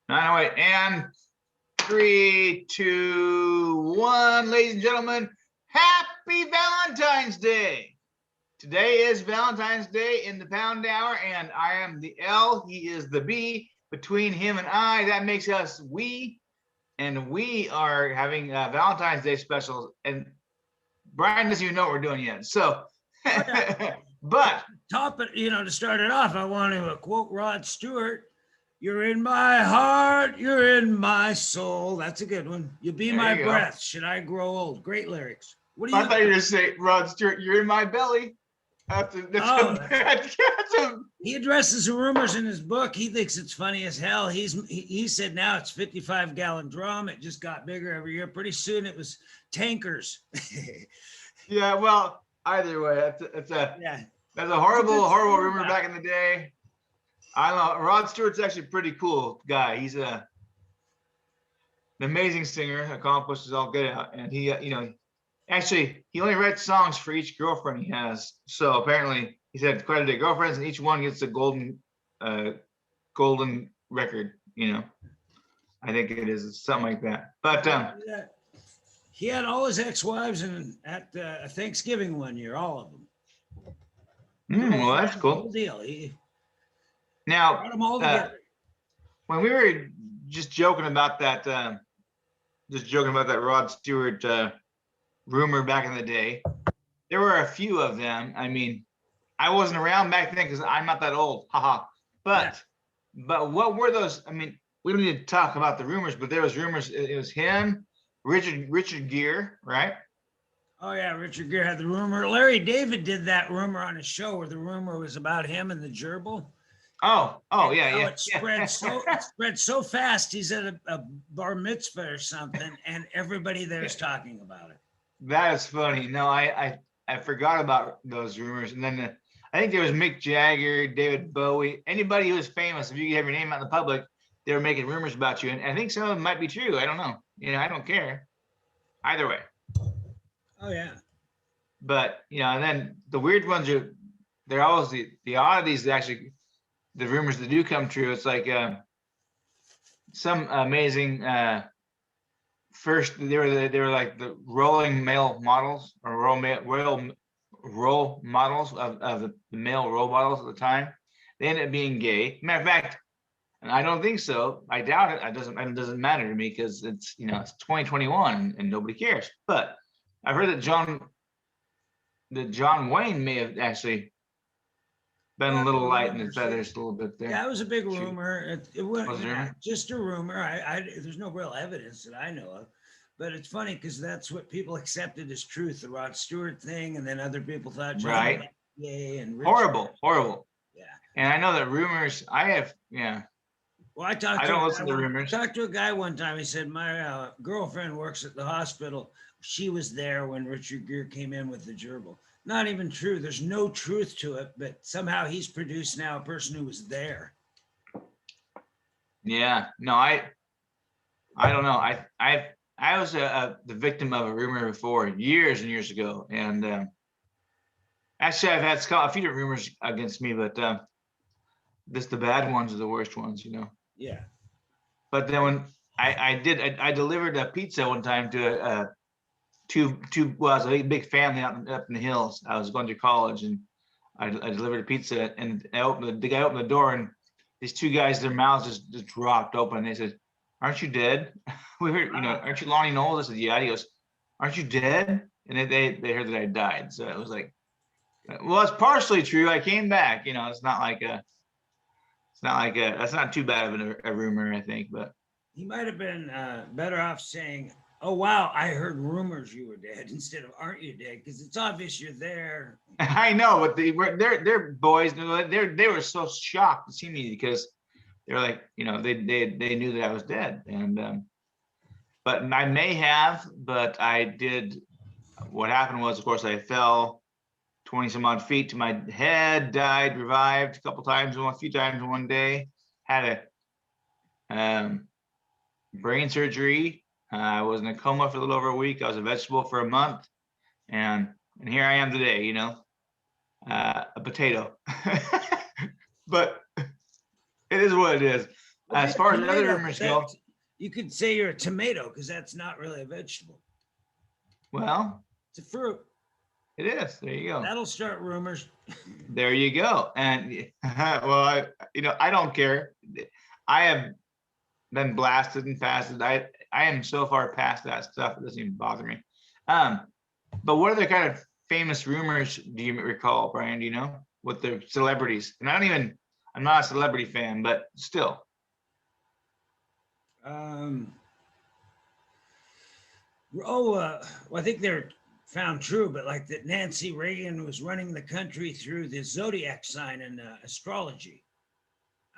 908 and 3, 2, 1. Ladies and gentlemen, happy Valentine's Day. Today is Valentine's Day in the Pound Hour, and I am the L. He is the B. Between him and I, that makes us we. And we are having Valentine's Day specials. And Brian doesn't even know what we're doing yet. So, but top it, to start it off, I want to quote Rod Stewart. You're in my heart, you're in my soul. That's a good one. You'll be my breath. Should I grow old? Great lyrics. What do you? I thought you were going to say, Rod Stewart, you're in my belly. He addresses the rumors in his book. He thinks it's funny as hell. He said now it's 55-gallon drum. It just got bigger every year. Pretty soon it was tankers. Yeah, well, either way, that's a horrible rumor back in the day. I don't know. Rod Stewart's actually a pretty cool guy. He's an amazing singer, accomplished, is all good at, and he, actually, he only writes songs for each girlfriend he has. So apparently, he's had quite a few girlfriends, and each one gets a golden record. I think it is. It's something like that. But he had all his ex-wives at Thanksgiving one year, all of them. Well, that's cool. Whole deal. Now, brought them all together. When we were just joking about that, Rod Stewart rumor back in the day, there were a few of them. I mean, I wasn't around back then because I'm not that old, haha. But what were those? I mean, we don't need to talk about the rumors, but there was rumors. It was him, Richard Gere, right? Oh yeah, Richard Gere had the rumor. Larry David did that rumor on his show where the rumor was about him and the gerbil. Oh yeah. It spread so fast. He's at a bar mitzvah or something, and everybody there is talking about it. That is funny. No, I forgot about those rumors. And then I think there was Mick Jagger, David Bowie, anybody who was famous. If you have your name out in the public, they were making rumors about you. And I think some of them might be true. I don't know. I don't care. Either way. Oh yeah. But and then the weird ones they're always the oddities that actually. The rumors that do come true, it's like some amazing first they were like the rolling male models or role models of the male role models at the time. They ended up being gay. Matter of fact, and I don't think so. I doubt it. It doesn't matter to me because it's it's 2021 and nobody cares. But I've heard that John Wayne may have actually been a little light in the feathers a little bit there. Yeah, it was a big rumor. It was just a rumor. There's no real evidence that I know of, but it's funny because that's what people accepted as truth, the Rod Stewart thing, and then other people thought right. Gay and horrible. Yeah. And I know that rumors. I don't listen to rumors. I talked to a guy one time. He said my girlfriend works at the hospital. She was there when Richard Gere came in with the gerbil. Not even true. There's no truth to it, but somehow he's produced now a person who was there. Yeah, no, I don't know. I was the victim of a rumor before years and years ago, and actually I've had a few different rumors against me, but the bad ones are the worst ones, Yeah. But then when I delivered a pizza one time to well, it was a big family up in the hills. I was going to college, and I delivered a pizza, and the guy opened the door, and these two guys, their mouths just dropped open. They said, "Aren't you dead?" We heard, "Aren't you Lonnie Knowles?" I said, "Yeah." He goes, "Aren't you dead?" And they heard that I died. So it was like, well, it's partially true. I came back. It's not like that's not too bad of a rumor, I think. But he might have been better off saying, "Oh wow, I heard rumors you were dead," instead of "Aren't you dead?" Because it's obvious you're there. I know, but they're boys. They were so shocked to see me because they're like, they knew that I was dead, and but I may have, but I did. What happened was, of course, I fell 20 some odd feet to my head, died, revived a few times in one day, had a brain surgery. I was in a coma for a little over a week. I was a vegetable for a month, and here I am today, a potato. But it is what it is. Well, As be a far as other tomato, rumors go, you could say you're a tomato because that's not really a vegetable. well, It's a fruit. it is. There you go. That'll start rumors. There you go. And well, I don't care. I have been blasted and fasted. I am so far past that stuff. It doesn't even bother me. Um, but what other kind of famous rumors do you recall, Brian? Do you know with the celebrities? And I'm not a celebrity fan, but still. Um, well, I think they're found true, but like that Nancy Reagan was running the country through the zodiac sign and astrology.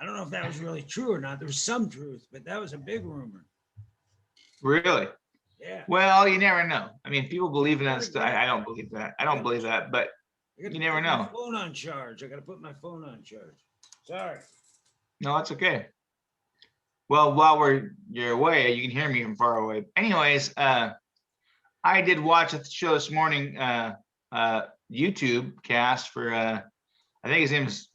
I don't know if that was really true or not. There was some truth, but that was a big rumor. Really? Yeah. Well, you never know. I mean, people believe in that stuff. I don't believe that. I don't believe that, but you never know. My phone on charge. I got to put my phone on charge. Sorry. No, that's okay. Well, while you're away, you can hear me from far away. Anyways, I did watch a show this morning, YouTube cast for I think his name is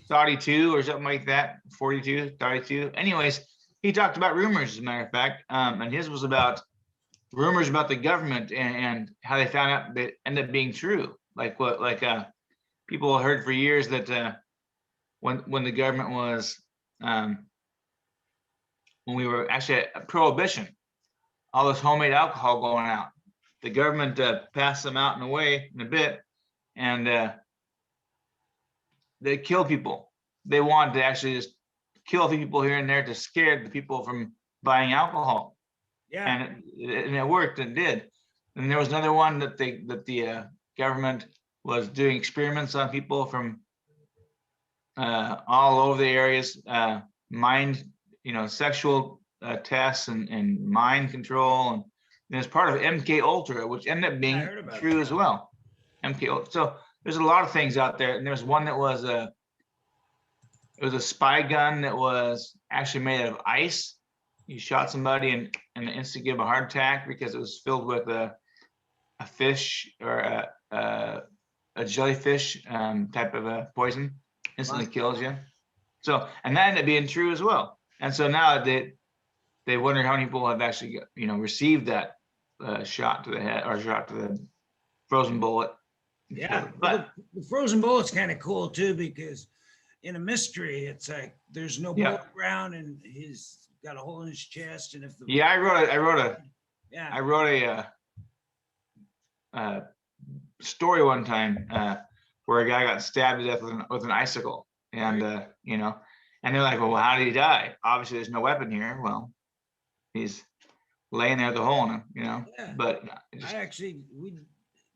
Saudi 2 or something like that, 42, 32. Anyways, he talked about rumors, as a matter of fact, and his was about rumors about the government and how they found out that ended up being true. Like people heard for years that when the government was when we were actually at prohibition, all this homemade alcohol going out. The government passed them out in a way in a bit, and they kill people. They wanted to actually just kill a few people here and there to scare the people from buying alcohol. Yeah. And it worked and did. And there was another one that the government was doing experiments on people from all over the areas, mind, sexual tests and mind control, and it's part of MK Ultra, which ended up being true as well. MK Ultra. So there's a lot of things out there, and there's one that was it was a spy gun that was actually made out of ice. You shot somebody and instantly give them a heart attack because it was filled with a fish or a jellyfish type of a poison. Instantly kills you. So, and that ended up being true as well. And so now they wonder how many people have actually received that shot to the head or shot to the frozen bullet. Yeah, but the frozen bullet's kind of cool too, because in a mystery, it's like there's no bullet around and he's got a hole in his chest. And if the I wrote a story one time where a guy got stabbed to death with an icicle, and and they're like, well, how did he die? Obviously, there's no weapon here. Well, he's laying there with a hole in him, Yeah. But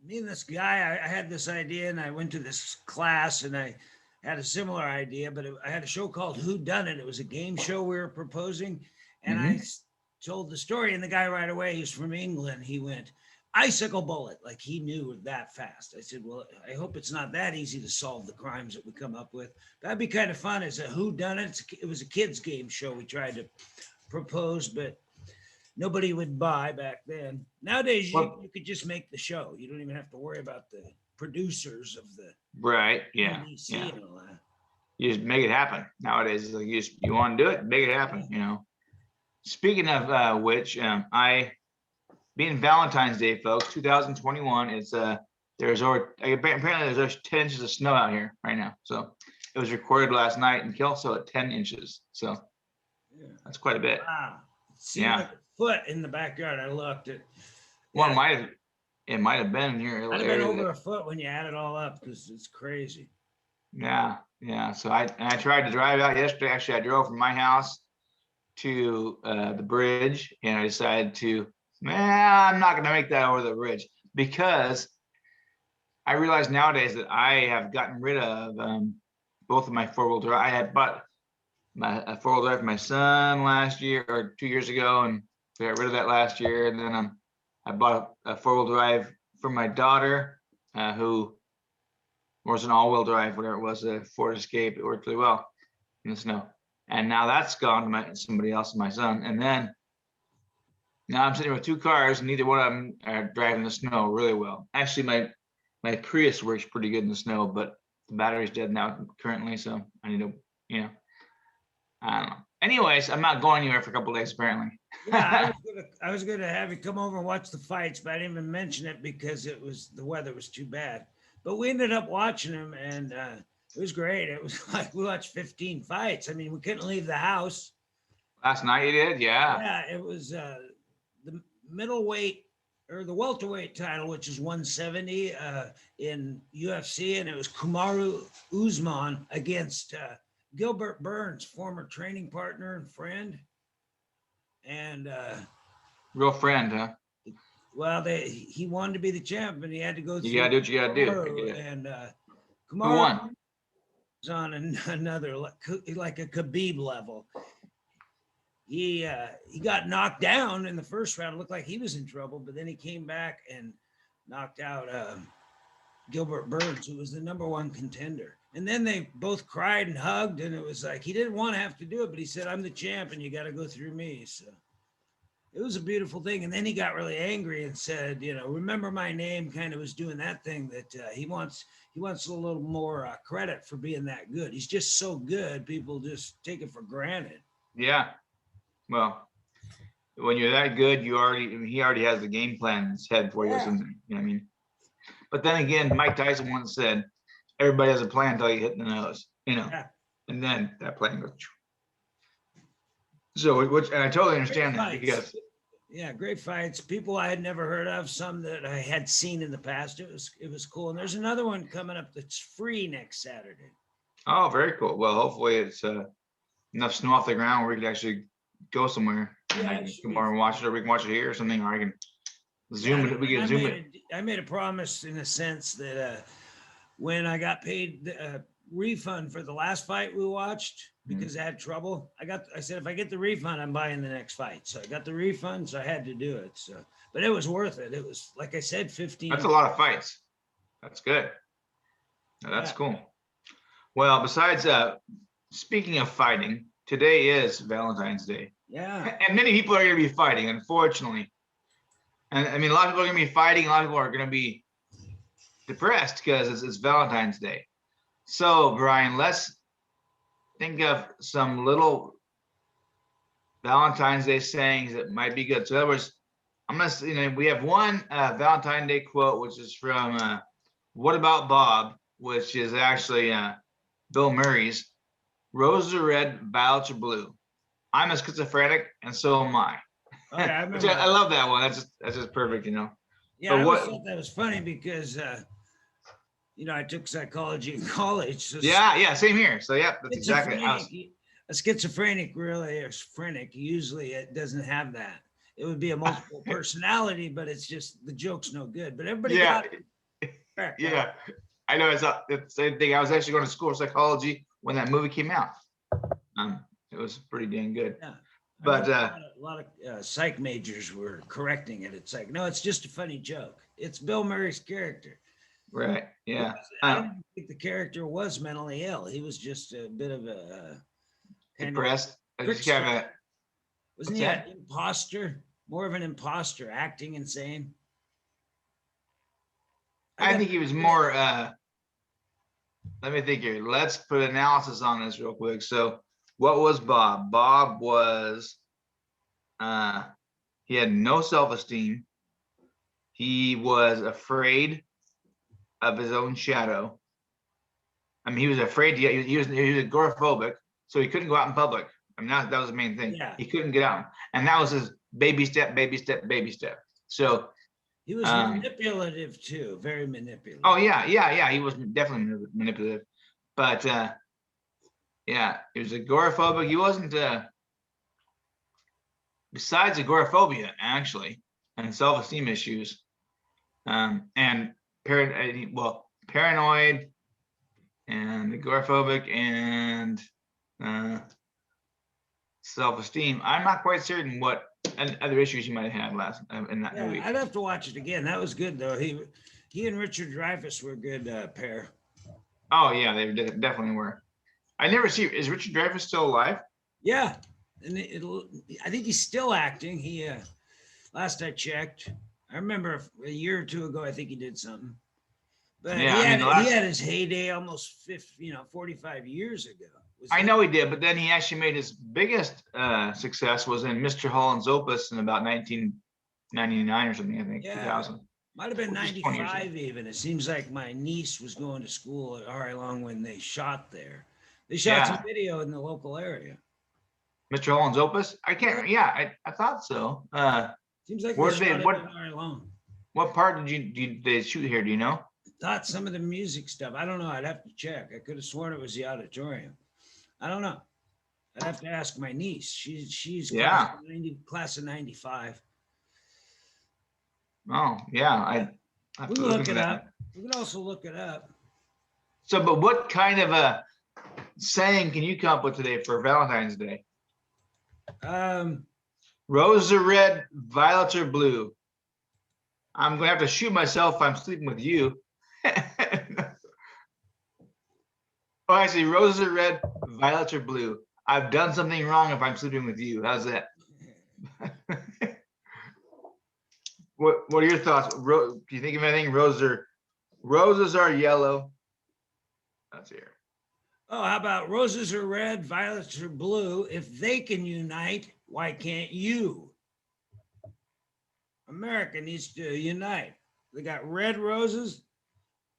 me and this guy, I had this idea, and I went to this class, and I had a similar idea, but I had a show called Who Done It. It was a game show we were proposing, and I told the story, and the guy right away, he's from England. He went, icicle bullet, like he knew that fast. I said, well, I hope it's not that easy to solve the crimes that we come up with. That'd be kind of fun as a Who Done It. It was a kids game show we tried to propose, but nobody would buy back then. Nowadays, you could just make the show. You don't even have to worry about the producers of the BBC and all that. You just make it happen. Nowadays, it's like you want to do it, make it happen. Speaking of which, being Valentine's Day, folks, 2021, it's apparently there's 10 inches of snow out here right now. So it was recorded last night in Kelso at 10 inches. So that's quite a bit. Wow. It seemed like a foot in the backyard. I looked at. Well, it might have been in here. Might have been over a foot when you add it all up, because it's crazy. Yeah. So I tried to drive out yesterday. Actually, I drove from my house to the bridge, and I decided I'm not going to make that over the bridge, because I realize nowadays that I have gotten rid of both of my four-wheel drive. I had bought a four-wheel drive for my son last year or 2 years ago, and we got rid of that last year. And then I bought a four-wheel drive for my daughter, who was an all-wheel drive, whatever it was, a Ford Escape. It worked really well in the snow. And now that's gone to somebody else, my son. And then now I'm sitting with two cars, and neither one of them are driving the snow really well. Actually, my Prius works pretty good in the snow, but the battery's dead now currently, so I need to, I don't know. Anyways, I'm not going anywhere for a couple days apparently. Yeah, I was gonna have you come over and watch the fights, but I didn't even mention it because the weather was too bad. But we ended up watching them, and it was great. It was like we watched 15 fights. I mean, we couldn't leave the house. Last night you did, yeah. Yeah, it was the middleweight or the welterweight title, which is 170 in UFC, and it was Kamaru Usman against Gilbert Burns, former training partner and friend. And Real friend, huh? well, he wanted to be the champ, and he had to go through. You gotta do what you gotta do. Kamaru, and Who Kamaru won? was on another like a Khabib level. He got knocked down in the first round. It looked like he was in trouble, but then he came back and knocked out Gilbert Burns, who was the #1 contender. And then they both cried and hugged, and it was like he didn't want to have to do it, but he said, "I'm the champ, and you got to go through me." So it was a beautiful thing. And then he got really angry and said, "Remember my name." Kind of was doing that thing that he wants a little more credit for being that good. He's just so good, people just take it for granted. Yeah. Well, when you're that good, he already has the game plan in his head for you, Yeah. something. You know what I mean? But then again, Mike Tyson once said, everybody has a plan until you hit in the nose, Yeah. and then that plan goes. So, and I totally understand that Great because fights. Yeah, great fights. People I had never heard of, some that I had seen in the past. It was cool. And there's another one coming up that's free next Saturday. oh, very cool. Well, hopefully it's enough snow off the ground where we can actually go somewhere. And Yeah, I it can should come be over and watch it, or we can watch it here or something, or I can zoom it. We Yeah, can zoom it. I made a promise in a sense that when I got paid the refund for the last fight we watched because I had trouble, I said if I get the refund, I'm buying the next fight. So I got the refund, so I had to do it. So, but it was worth it. It was like I said, 15. That's a lot of fights. That's good. That's Yeah. cool. Well, besides speaking of fighting, today is Valentine's Day. Yeah. And many people are going to be fighting, unfortunately. And I mean, a lot of people are going to be fighting. A lot of people are going to be depressed because it's Valentine's Day. So, Brian, let's think of some little Valentine's Day sayings that might be good. So, in other words, I'm going to, we have one Valentine's Day quote, which is from What About Bob, which is actually Bill Murray's Roses are red, violets are blue. I'm a schizophrenic, and so am I. Okay, I Which remember. I love that one. That's just perfect, Yeah, But I always what- thought that was funny because I took psychology in college. So Yeah, same here. So yeah, that's exactly. A schizophrenic really, or phrenic, usually it doesn't have that. It would be a multiple personality, but it's just the joke's no good. But everybody Yeah, got it. Correct, huh? yeah. I know it's the same thing. I was actually going to school of psychology when that movie came out. It was pretty dang good. Yeah. But a lot of psych majors were correcting it. It's like, no, it's just a funny joke. It's Bill Murray's character. right, yeah. I don't think the character was mentally ill. He was just a bit of a kind of, Depressed. I just kind of wasn't what's he an that? imposter? More of an imposter, acting insane. I think he was more let me think here. Let's put analysis on this real quick. So what was Bob? Bob was he had no self-esteem. He was afraid of his own shadow. I mean, he was afraid he was agoraphobic, so he couldn't go out in public. I mean, that was the main thing. Yeah. He couldn't get out. And that was his baby step, baby step, baby step. So He was manipulative too, very manipulative. oh yeah. He was definitely manipulative. But yeah, he was agoraphobic. He wasn't besides agoraphobia, actually, and self-esteem issues, and paranoid and agoraphobic and self-esteem. I'm not quite certain what other issues he might have had last in that movie. I'd have to watch it again. That was good though. He and Richard Dreyfuss were a good pair. Oh yeah, they definitely were. I never see. Is Richard Dreyfuss still alive? Yeah, and I think he's still acting. He last I checked, I remember a year or two ago, I think he did something. But Yeah, he had his heyday almost 45 years ago. I know he did, but then he actually made his biggest success was in Mr. Holland's Opus in about 1999 or something, I think, Yeah. 2000. Might have been which is 20 years ago. 95 even. It seems like my niece was going to school at RI Long when they shot there. They shot some Yeah. video in the local area. Mr. Holland's Opus? I can't, yeah, I thought so. Seems like Where they did they- shot it what- in RI Long. What part did they shoot here? Do you know? Thought some of the music stuff. I don't know. I'd have to check. I could have sworn it was the auditorium. I don't know. I'd have to ask my niece. She's Yeah. class of 95. Oh, yeah. I have We to can look into it that. up. We can also look it up. So, but what kind of a saying can you come up with today for Valentine's Day? Roses are red, violets are blue. I'm gonna have to shoot myself if I'm sleeping with you. Oh, actually, roses are red, violets are blue. I've done something wrong if I'm sleeping with you. How's that? What are your thoughts? Do you think of anything? Roses are yellow. That's here. Oh, how about roses are red, violets are blue? If they can unite, why can't you? America needs to unite. They got red roses,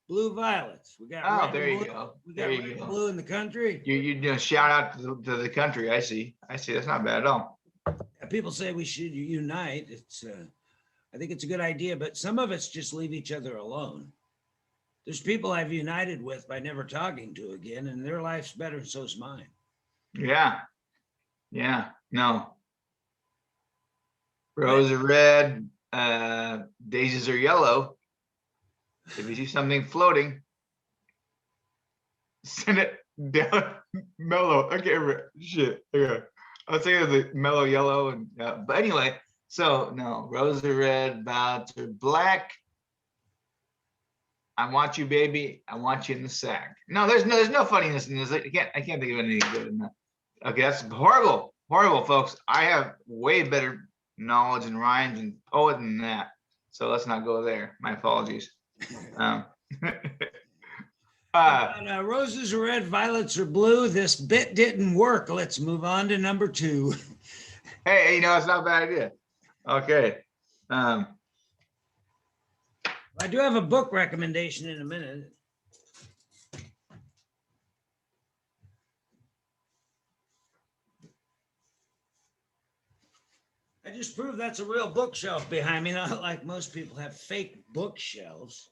blue violets. We got Oh, red there and you blue. go. We got There red you and go. blue in the country. You shout out to the country. I see. That's not bad at all. People say we should unite. I think it's a good idea, but some of us just leave each other alone. There's people I've united with by never talking to again, and their life's better, and so's mine. Yeah. Yeah. No. Roses are red. Daisies are yellow. If you see something floating, send it down mellow. I can't remember. Shit. Okay. I was thinking of the mellow yellow and but anyway, so no, roses are red, violets are black. I want you, baby. I want you in the sack. No, there's no funniness in this. I can't think of anything good in that. Okay, that's horrible, folks. I have way better knowledge and rhymes and poet than that. So let's not go there. My apologies. Roses are red, violets are blue. This bit didn't work. Let's move on to number 2. Hey, it's not a bad idea. Okay. I do have a book recommendation in a minute. I just proved that's a real bookshelf behind me, not like most people have fake bookshelves.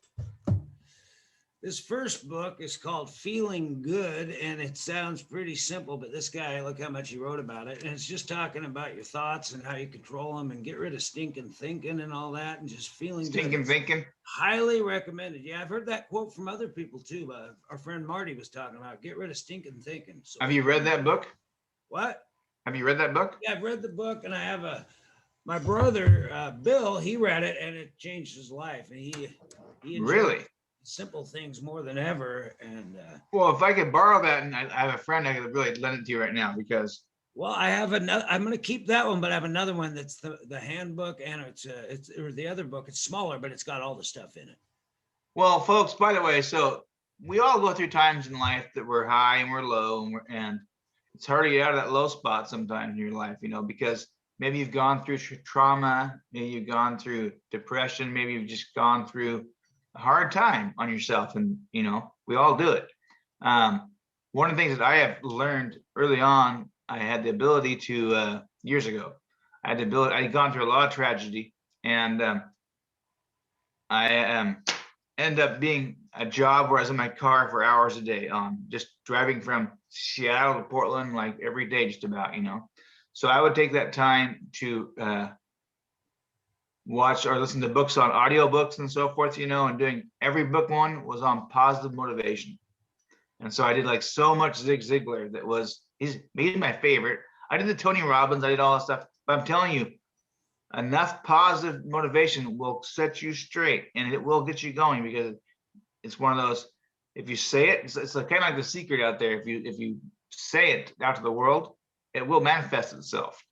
This first book is called Feeling Good, and it sounds pretty simple, but this guy, look how much he wrote about it. And it's just talking about your thoughts and how you control them and get rid of stinking thinking and all that and just feeling Stinking good. thinking. Highly recommended. Yeah, I've heard that quote from other people too. Our friend Marty was talking about get rid of stinking thinking. So, Have you read that book? what? Have you read that book? Yeah, I've read the book, and I have my brother Bill. He read it, and it changed his life. And he enjoyed Really? simple things more than ever. And Well, if I could borrow that, and I have a friend I could really lend it to you right now because. well, I have another. I'm going to keep that one, but I have another one that's the handbook, and it's or the other book. It's smaller, but it's got all the stuff in it. Well, folks, by the way, so we all go through times in life that we're high and we're low, and it's hard to get out of that low spot sometimes in your life, because maybe you've gone through trauma, maybe you've gone through depression, maybe you've just gone through a hard time on yourself, and we all do it. One of the things that I have learned early on, I had the ability to years ago. I had gone through a lot of tragedy, and I ended up being a job where I was in my car for hours a day, just driving from Seattle to Portland, like every day, just about. So I would take that time to watch or listen to books on audiobooks and so forth, and doing every book one was on positive motivation. And so I did like so much Zig Ziglar he's my favorite. I did the Tony Robbins, I did all that stuff, but I'm telling you, enough positive motivation will set you straight and it will get you going, because it's one of those, if you say it, it's kind of like The Secret out there. If you say it out to the world, it will manifest itself,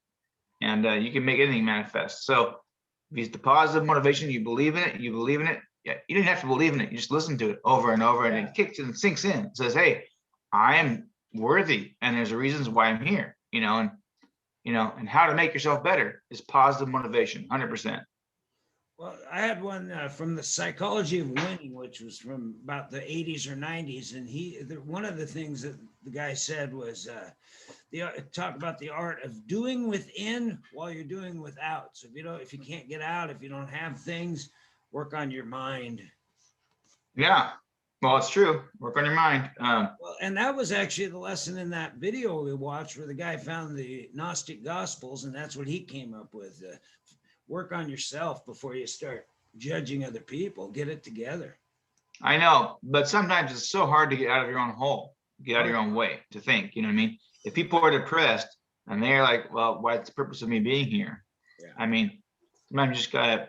and you can make anything manifest. So if it's the positive motivation, you believe in it. Yeah, you don't have to believe in it. You just listen to it over and over, and it kicks and sinks in. It says, hey, I am worthy, and there's reasons why I'm here, and how to make yourself better is positive motivation, 100%. Well, I had one from the Psychology of Winning, which was from about the 80s or 90s, and one of the things that the guy said was talk about the art of doing within while you're doing without. So if you can't get out, if you don't have things, work on your mind. Yeah, well, it's true. Work on your mind. Well, and that was actually the lesson in that video we watched where the guy found the Gnostic Gospels, and that's what he came up with. Work on yourself before you start judging other people. Get it together. I know, but sometimes it's so hard to get out of your own hole, get out of your own way to think, you know what I mean? If people are depressed and they're like, well, what's the purpose of me being here? Yeah. I mean, sometimes you gotta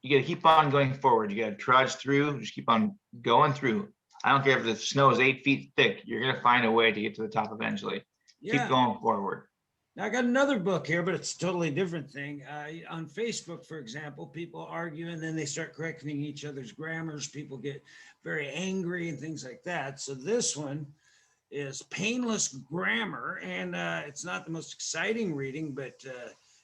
keep on going forward. You gotta trudge through, just keep on going through. I don't care if the snow is 8 feet thick, you're gonna find a way to get to the top eventually. Yeah. Keep going forward. Now, I got another book here, but it's a totally different thing. On Facebook, for example, people argue and then they start correcting each other's grammars. People get very angry and things like that. So this one is Painless Grammar, and it's not the most exciting reading, but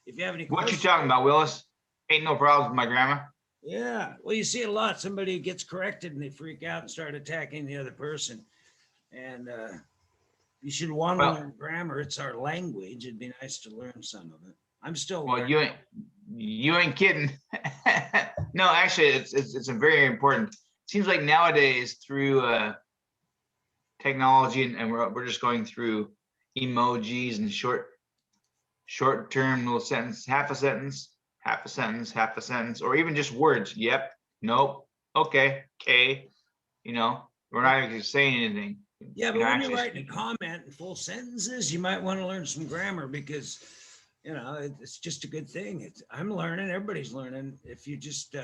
if you have any What questions. you talking about, Willis? Ain't no problems with my grammar. Yeah, well, you see it a lot. Somebody gets corrected and they freak out and start attacking the other person. And you should want to learn grammar. It's our language. It'd be nice to learn some of it. I'm still Well, learning. you ain't kidding. No, actually, it's a very important. It seems like nowadays through technology and we're just going through emojis and short-term little sentence, half a sentence, half a sentence, half a sentence, or even just words. Yep, nope, okay, okay. We're not even saying anything. Yeah, but when you're writing a comment in full sentences, you might want to learn some grammar because, it's just a good thing. I'm learning, everybody's learning. If you just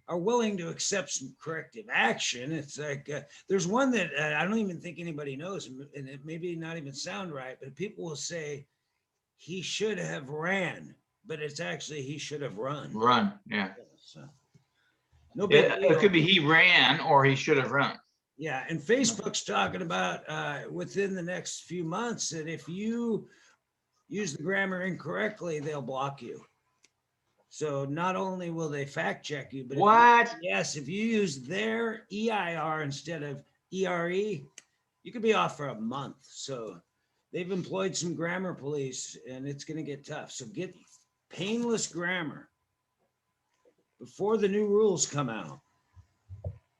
are willing to accept some corrective action, it's like there's one that I don't even think anybody knows, and it maybe not even sound right, but people will say he should have ran, but it's actually he should have run. Run, yeah. So, no big deal. It could be he ran or he should have run. Yeah, and Facebook's talking about within the next few months that if you use the grammar incorrectly, they'll block you. So not only will they fact check you, but if you use their EIR instead of ERE, you could be off for a month. So they've employed some grammar police, and it's going to get tough. So get Painless Grammar before the new rules come out.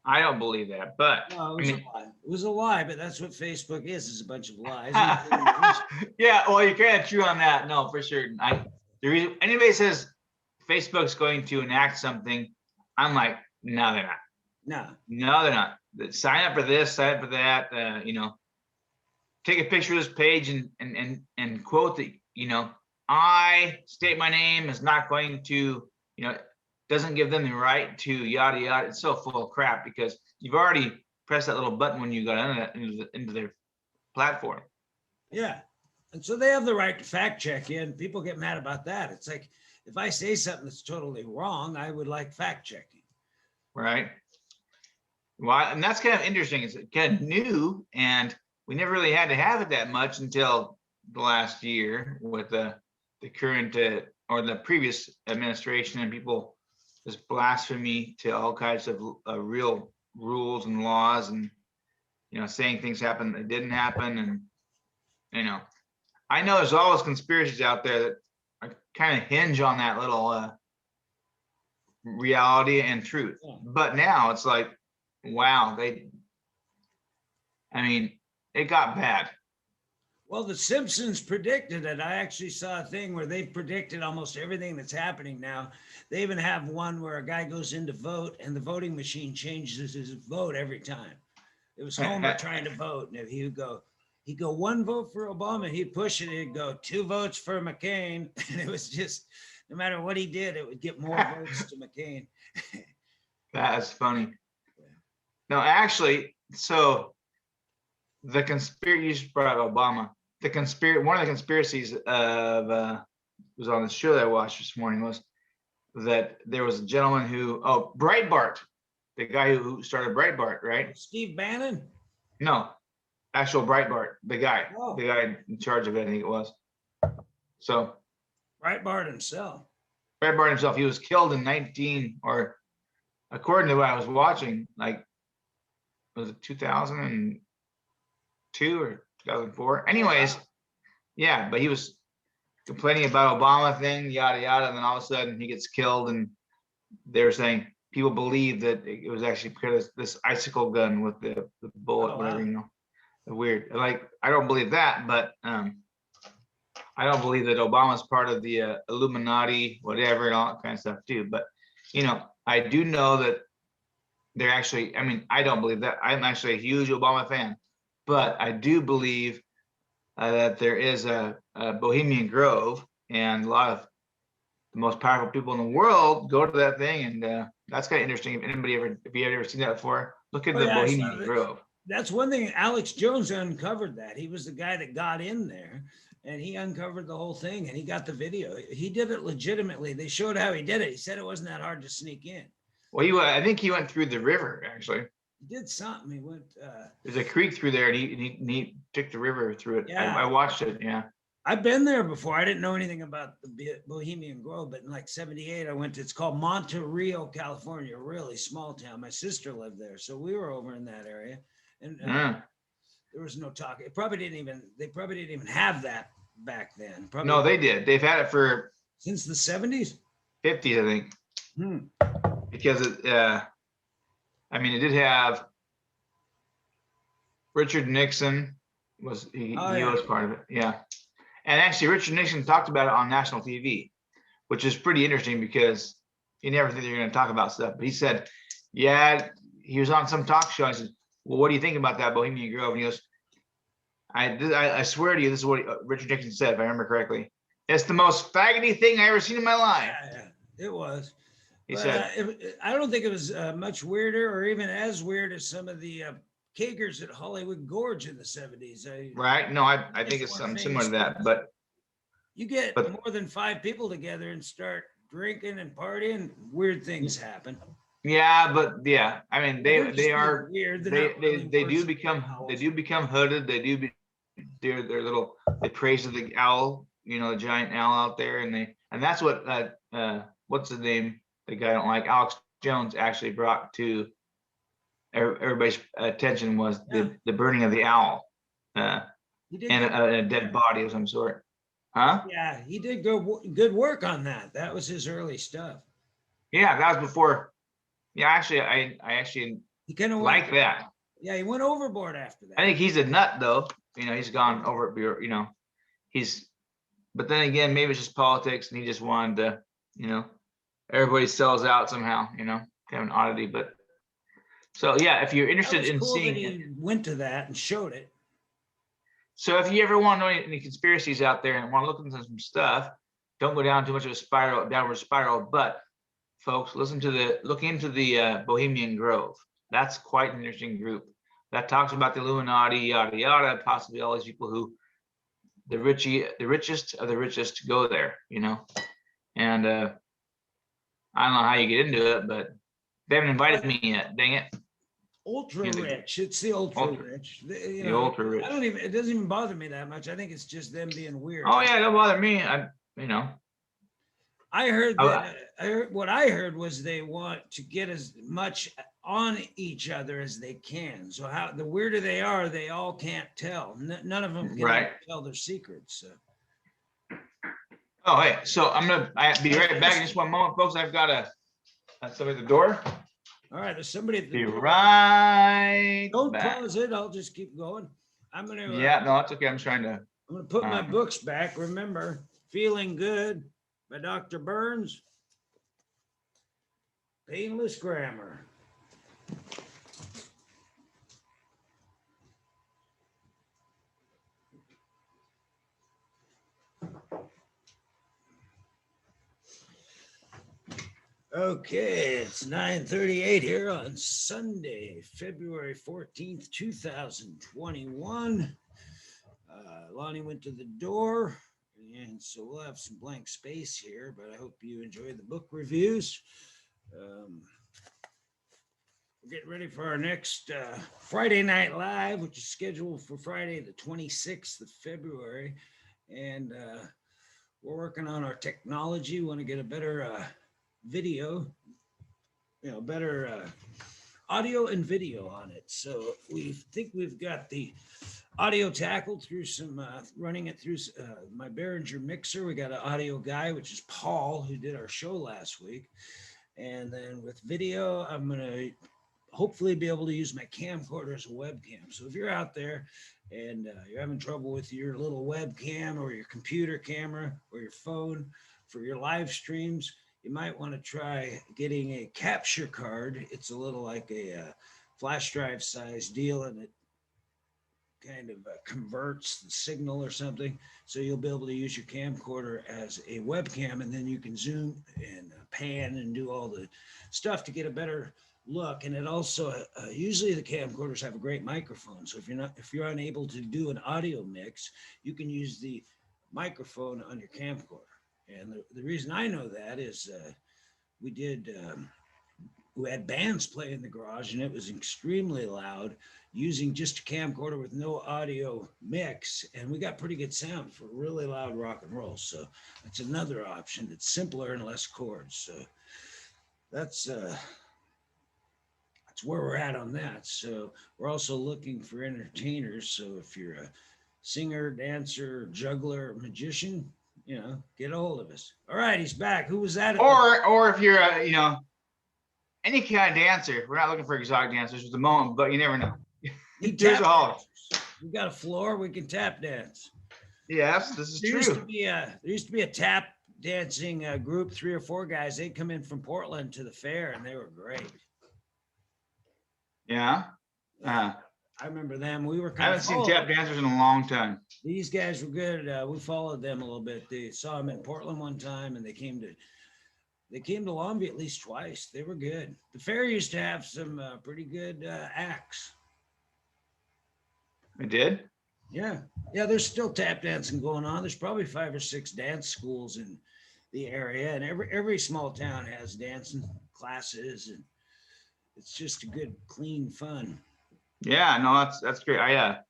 I don't believe that, but no, it was a lie, but that's what Facebook is a bunch of lies. Yeah, well, you're kind of true on that. No, for sure. The reason anybody says Facebook's going to enact something, I'm like, no, they're not. No, they're not. Sign up for this, sign up for that. Take a picture of this page and quote the, I state my name is not going to, doesn't give them the right to yada yada. It's so full of crap because you've already pressed that little button when you got into their platform. Yeah, and so they have the right to fact check you, and people get mad about that. It's like if I say something that's totally wrong, I would like fact checking. Right. Well, and that's kind of interesting. It's kind of new, and we never really had to have it that much until the last year with the current or the previous administration and people. This blasphemy to all kinds of real rules and laws, and saying things happen that didn't happen, and I know there's always conspiracies out there that are kind of hinge on that little reality and truth. Yeah. But now it's like, wow, it got bad. Well, the Simpsons predicted it. I actually saw a thing where they've predicted almost everything that's happening now. They even have one where a guy goes in to vote and the voting machine changes his vote every time. It was Homer trying to vote, and he'd go one vote for Obama, he'd push it, he'd go 2 votes for McCain. And it was just, no matter what he did, it would get more votes to McCain. That's funny. Yeah. No, actually, so the conspiracy, you just brought up Obama. One of the conspiracies of was on the show that I watched this morning was that there was a gentleman who, Breitbart, the guy who started Breitbart, right? Steve Bannon? No, actual Breitbart, Oh. the guy in charge of it, I think it was. So Breitbart himself. Breitbart himself, he was killed in 19, or according to what I was watching, like, was it 2002 or 2004? Anyways, yeah, but he was complaining about Obama thing, yada yada, and then all of a sudden he gets killed, and they were saying people believe that it was actually because of this icicle gun with the bullet, Oh, whatever, wow. you know. Weird. Like, I don't believe that, but I don't believe that Obama's part of the Illuminati, whatever, and all that kind of stuff too. But I do know that they're actually. I mean, I don't believe that. I'm actually a huge Obama fan, but I do believe that there is a Bohemian Grove, and a lot of the most powerful people in the world go to that thing, and that's kind of interesting. If you ever seen that before, look at Oh the yeah, I saw Bohemian that. Grove. That's one thing. Alex Jones uncovered that. He was the guy that got in there, and he uncovered the whole thing, and he got the video. He did it legitimately. They showed how he did it. He said it wasn't that hard to sneak in. Well, I think he went through the river actually. He did something. He went. There's a creek through there, and he took the river through it. Yeah. I watched it. Yeah. I've been there before. I didn't know anything about the Bohemian Grove, but in like '78, I went to. It's called Monte Rio, California, a really small town. My sister lived there, so we were over in that area, and there was no talk. They probably didn't even have that back then. Probably No, they did. They've had it for since the '70s. 50s, I think, because I mean, it did have Richard Nixon he was part of it. Yeah. And actually, Richard Nixon talked about it on national TV, which is pretty interesting because you never think they're going to talk about stuff. But he said, yeah, he was on some talk show. I said, well, what do you think about that Bohemian Grove? And he goes, I swear to you, this is what Richard Nixon said, if I remember correctly. It's the most faggoty thing I ever seen in my life. Yeah, it was. He but, said, I don't think it was much weirder or even as weird as some of the kegers at Hollywood Gorge in the '70s. Right? No, I think it's something similar to that. But you get more than 5 people together and start drinking and partying, weird things happen. Yeah, but yeah, I mean, they are weird. They do become hooded. They're little. They praise the owl, the giant owl out there, and that's what what's the name? The guy I don't like, Alex Jones, actually brought to everybody's attention was the burning of the owl, and a dead body of some sort. Huh? Yeah, he did good work on that. That was his early stuff. Yeah, that was before. Yeah, actually, I actually he kind of like that. Yeah, he went overboard after that. I think he's a nut, though. He's gone over it. But then again, maybe it's just politics, and he just wanted to, everybody sells out somehow. Kind of an oddity. But so yeah, if you're interested in seeing, he went to that and showed it. So if you ever want to know any conspiracies out there and want to look into some stuff, don't go down too much of a downward spiral. But folks, look into the Bohemian Grove. That's quite an interesting group that talks about the Illuminati, yada yada, possibly all these people who the richest of the richest go there, and I don't know how you get into it, but they haven't invited me yet. Dang it. Ultra rich. It's the ultra rich. The ultra rich. It doesn't even bother me that much. I think it's just them being weird. Oh yeah, it don't bother me. I heard that. What I heard was they want to get as much on each other as they can. So the weirder they are, they all can't tell. None of them can tell their secrets. Oh hey, so I'll be right back in just one moment, folks. I've got somebody at the door. All right, there's somebody at the door. Be right. Don't pause it. I'll just keep going. I'm gonna. Yeah, no, that's okay. I'm trying to. I'm gonna put my books back. Remember, Feeling Good by Dr. Burns. Painless Grammar. Okay, it's 9:38 here on Sunday, February 14th, 2021. Lonnie went to the door, and so we'll have some blank space here, but I hope you enjoy the book reviews. We're getting ready for our next Friday Night Live, which is scheduled for Friday, the 26th of February. And we're working on our technology. We want to get a better video, better audio and video on it. So we think we've got the audio tackled through some running it through my Behringer mixer. We got an audio guy, which is Paul, who did our show last week. And then with video, I'm going to hopefully be able to use my camcorder as a webcam. So if you're out there and you're having trouble with your little webcam or your computer camera or your phone for your live streams, you might want to try getting a capture card. It's a little like a flash drive size deal, and it kind of converts the signal or something. So you'll be able to use your camcorder as a webcam, and then you can zoom and pan and do all the stuff to get a better look. And it also usually the camcorders have a great microphone. So if you're unable to do an audio mix, you can use the microphone on your camcorder. And the reason I know that is we had bands play in the garage, and it was extremely loud using just a camcorder with no audio mix, and we got pretty good sound for really loud rock and roll. So that's another option. It's simpler and less cords. So that's where we're at on that. So we're also looking for entertainers. So if you're a singer, dancer, juggler, magician, get a hold of us. All right, he's back. Who was that? Or if you're any kind of dancer. We're not looking for exotic dancers at the moment, but you never know. There's a holler. We got a floor. We can tap dance. Yes, this is There true. There used to be a tap dancing group, 3 or 4 guys. They'd come in from Portland to the fair, and they were great. Yeah. I remember them. We were I haven't seen tap dancers in a long time. These guys were good. We followed them a little bit. They saw them in Portland one time, and they came to Longview at least twice. They were good. The fair used to have some pretty good acts. It did? Yeah. There's still tap dancing going on. There's probably 5 or 6 dance schools in the area, and every small town has dancing classes, and it's just a good, clean fun. Yeah, no, that's great. I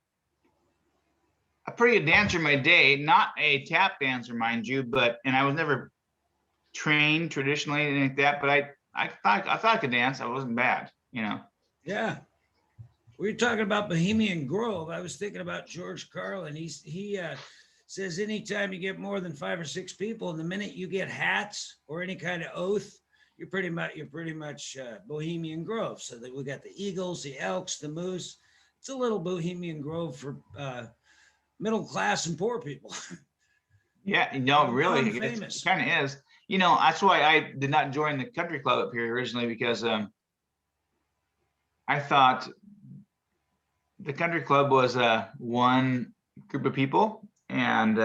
a pretty good dancer in my day, not a tap dancer, mind you, and I was never trained traditionally anything like that, but I thought I could dance. I wasn't bad, Yeah. We were talking about Bohemian Grove. I was thinking about George Carlin. He says anytime you get more than 5 or 6 people, and the minute you get hats or any kind of oath, you're pretty much Bohemian Grove. So that we got the Eagles, the Elks, the Moose. It's a little Bohemian Grove for middle class and poor people. Yeah, really, it kind of is. That's why I did not join the country club up here originally, because I thought the country club was one group of people, and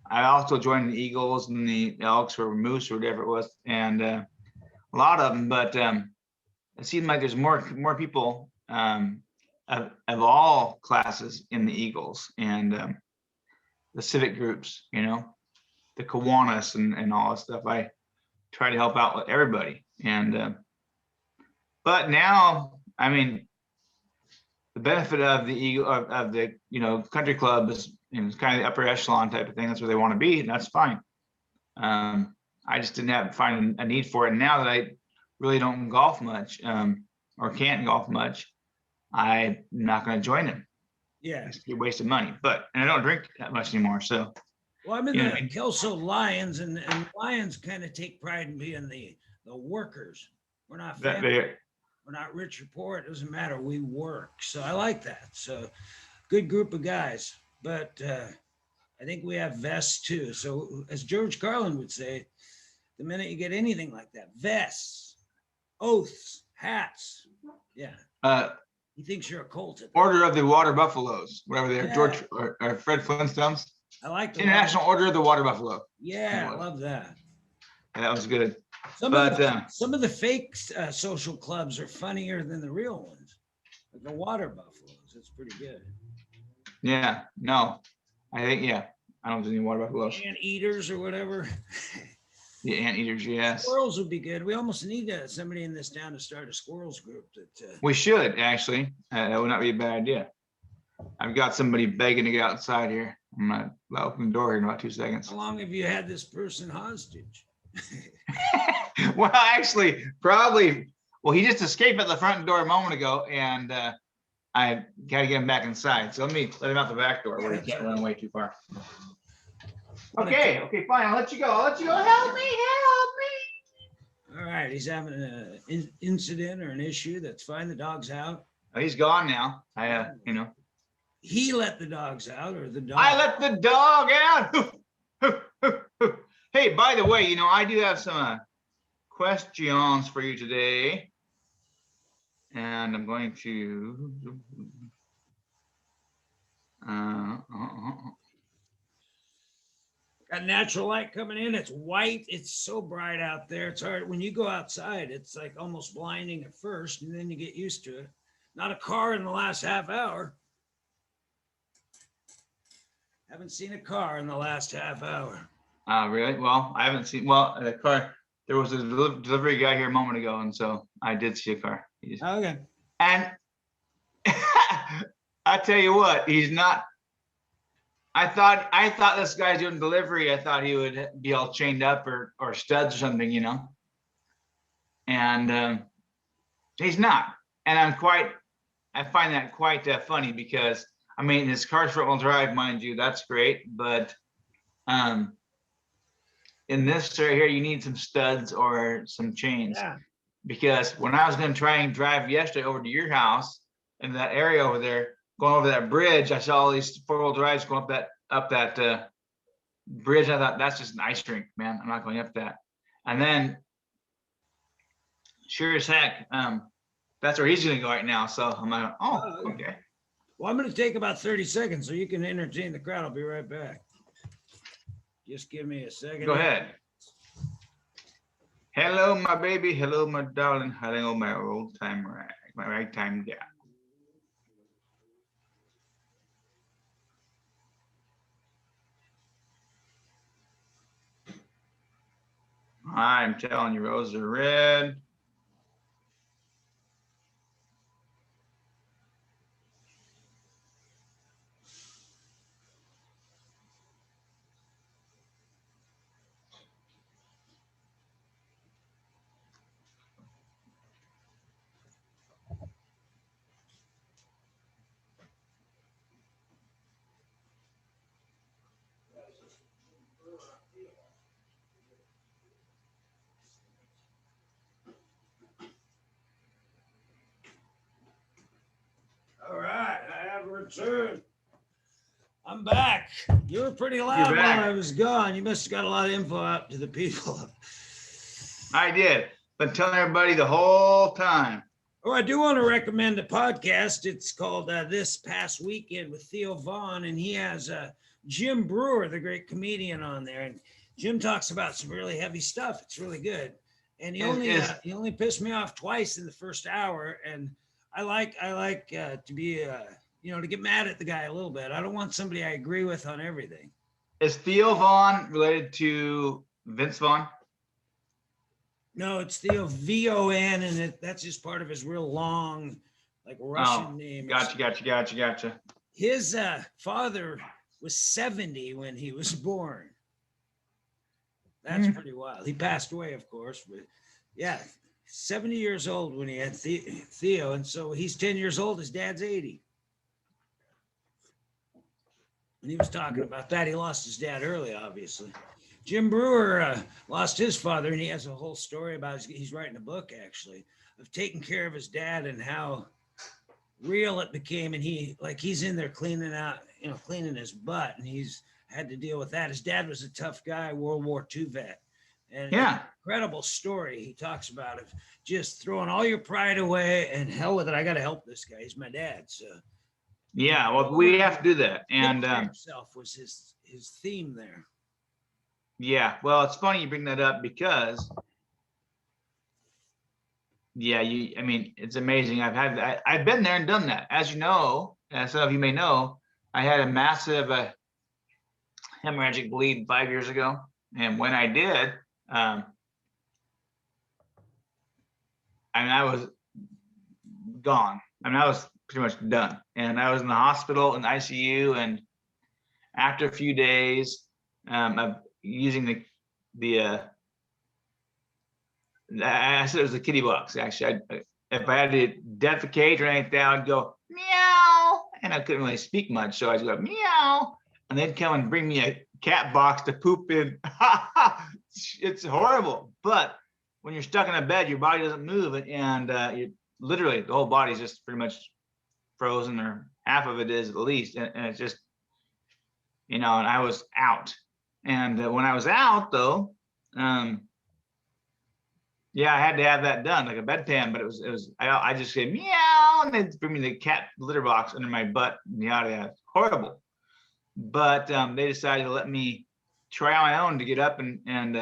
I also joined the Eagles and the Elks or Moose or whatever it was, and a lot of them. But it seemed like there's more people of all classes in the Eagles and the civic groups, the Kiwanis and all that stuff. I try to help out with everybody, and but now, I mean, the benefit of the Eagle of the country club is it's kind of the upper echelon type of thing. That's where they want to be, and that's fine. I just didn't find a need for it. And now that I really don't golf much or can't golf much, I'm not going to join them. Yeah, it's a waste of money. And I don't drink that much anymore. So, well, I'm in the Kelso Lions, and Lions kind of take pride in being the workers. We're not we're not rich or poor. It doesn't matter. We work. So I like that. So good group of guys. But I think we have vests too. So as George Carlin would say, the minute you get anything like that, vests, oaths, hats. Yeah. He thinks you're a Colton. Order of the Water Buffaloes, whatever they're, George or Fred Flintstones. I like the International Order of the Water Buffalo. Yeah, I love that. Yeah, that was good. Some of the fake social clubs are funnier than the real ones. Like the Water Buffaloes, it's pretty good. Yeah, no, I think I don't do any Water Buffaloes. And eaters or whatever. The anteaters, yes. Squirrels would be good. We almost need somebody in this town to start a squirrels group. We should, actually. That would not be a bad idea. I've got somebody begging to get outside here. I'm gonna open the door here in about 2 seconds. How long have you had this person hostage? Well, actually, probably. Well, he just escaped at the front door a moment ago, and I got to get him back inside. So let me let him out the back door where he can't run away too far. Okay, fine. I'll let you go. Help me, help me. All right, he's having an incident or an issue. That's fine. The dog's out. Oh, he's gone now. He let the dogs out, or the dog? I let the dog out. Hey, by the way, I do have some questions for you today. And I'm going to got natural light coming in. It's white. It's so bright out there. It's hard when you go outside. It's like almost blinding at first, and then you get used to it. Not a car in the last half hour. Haven't seen a car in the last half hour. Really? Well, I haven't seen. Well, a car. There was a delivery guy here a moment ago, and so I did see a car. Okay. And I tell you what, he's not. I thought this guy's doing delivery. I thought he would be all chained up or studs or something, And he's not. And I find that quite funny because his car's front-wheel drive, mind you, that's great, but in this right here, you need some studs or some chains. Yeah. Because when I was going to try and drive yesterday over to your house in that area over there, going over that bridge, I saw all these 4-wheel drives going up that bridge. I thought, that's just an ice rink, man. I'm not going up that. And then, sure as heck, that's where he's going to go right now. So I'm like, oh, okay. Well, I'm going to take about 30 seconds so you can entertain the crowd. I'll be right back. Just give me a second. Go ahead. Hello, my baby. Hello, my darling. Hello, my old time rag, my ragtime gal. I'm telling you, roses are red. All right, I have returned. I'm back. You were pretty loud while I was gone. You must have got a lot of info out to the people. I did. Been telling everybody the whole time. Oh, I do want to recommend a podcast. It's called This Past Weekend with Theo Vaughn, and he has Jim Brewer, the great comedian, on there. And Jim talks about some really heavy stuff. It's really good. And he only pissed me off twice in the first hour. And I like to be to get mad at the guy a little bit. I don't want somebody I agree with on everything. Is Theo Vaughn related to Vince Vaughn? No, it's Theo Von, and that's just part of his real long, like Russian name. Gotcha. His father was 70 when he was born. That's pretty wild. He passed away, of course, but yeah, 70 years old when he had Theo, and so he's 10 years old. His dad's 80. And he was talking about that. He lost his dad early, obviously. Jim Brewer lost his father, and he has a whole story about he's writing a book, actually, of taking care of his dad and how real it became. And he's in there cleaning his butt, and he's had to deal with that. His dad was a tough guy, World War II vet. And yeah, incredible story he talks about of just throwing all your pride away and hell with it. I got to help this guy. He's my dad. So yeah, well, we have to do that. And himself was his theme there. Yeah, well, it's funny you bring that up because, yeah, it's amazing. I've been there and done that. As you know, as some of you may know, I had a massive hemorrhagic bleed 5 years ago, and when I did, I mean, I was gone. I mean, I was pretty much done. And I was in the hospital in ICU. And after a few days of using I said it was the kitty box. Actually, if I had to defecate or anything like that, I'd go meow, and I couldn't really speak much, so I'd go meow, and they'd come and bring me a cat box to poop in. It's horrible, but when you're stuck in a bed, your body doesn't move, and you literally the whole body's just pretty much frozen, or half of it is at least, and it's just, and I was out. And when I was out, though, yeah, I had to have that done, like a bedpan, but I just said meow, and they'd bring me the cat litter box under my butt. Yeah, horrible. But they decided to let me try on my own to get up and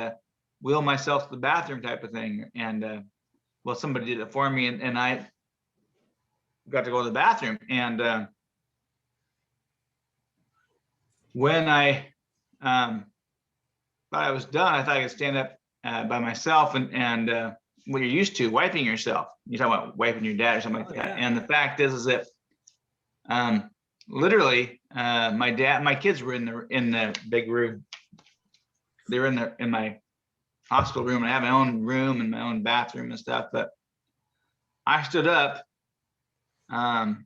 wheel myself to the bathroom type of thing. And well, somebody did it for me, and I got to go to the bathroom. And when I thought I was done, I thought I could stand up by myself and what you're used to, wiping yourself. You're talking about wiping your dad or something like that. Yeah. And the fact is that literally my kids were in the big room. They were in my hospital room, and I have my own room and my own bathroom and stuff. But I stood up to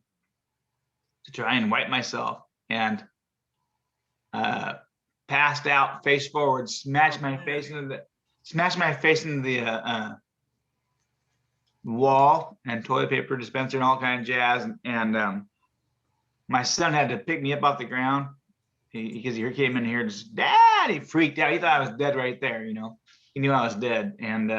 try and wipe myself, and passed out face forward, smashed my face into the wall and toilet paper dispenser and all kind of jazz. And my son had to pick me up off the ground because he came in here just, Dad, he freaked out. He thought I was dead right there. He knew I was dead. And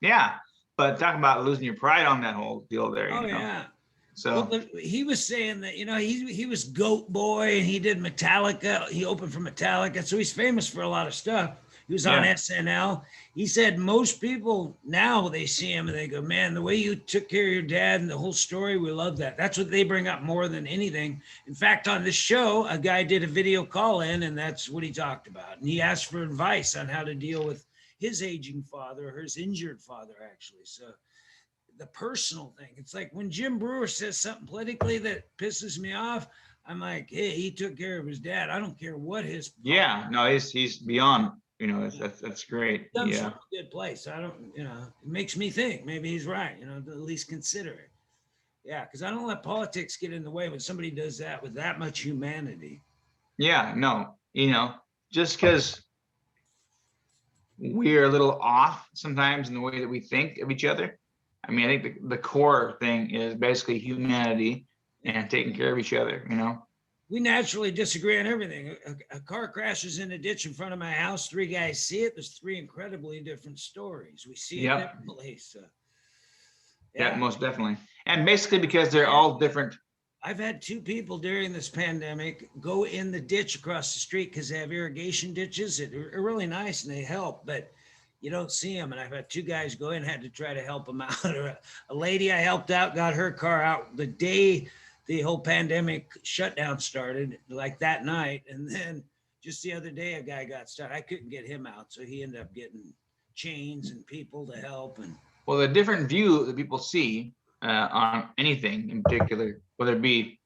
yeah, but talking about losing your pride on that whole deal there. Yeah. So well, he was saying that, he was Goat Boy, and he did Metallica. He opened for Metallica. So he's famous for a lot of stuff. He was on SNL. He said most people now, they see him and they go, man, the way you took care of your dad and the whole story, we love that. That's what they bring up more than anything. In fact, on this show, a guy did a video call in, and that's what he talked about. And he asked for advice on how to deal with his aging father, or his injured father, actually. So the personal thing, it's like when Jim Brewer says something politically that pisses me off, I'm like, hey, he took care of his dad. I don't care what his. Yeah, no, he's beyond. That's great. Comes Yeah. from a good place. I don't, it makes me think maybe he's right, to at least consider it. Yeah, because I don't let politics get in the way when somebody does that with that much humanity. Yeah, no, just because we're a little off sometimes in the way that we think of each other. I mean, I think the core thing is basically humanity and taking care of each other, We naturally disagree on everything. A car crashes in a ditch in front of my house. 3 guys see it. There's 3 incredibly different stories. We see it differently. So, yeah, most definitely. And basically because they're all different. I've had 2 people during this pandemic go in the ditch across the street because they have irrigation ditches that are really nice and they help, but you don't see them. And I've had 2 guys go in, had to try to help them out. Or a lady I helped out got her car out the day the whole pandemic shutdown started, like that night. And then just the other day, a guy got stuck. I couldn't get him out. So he ended up getting chains and people to help. And well, the different view that people see on anything in particular, whether it be,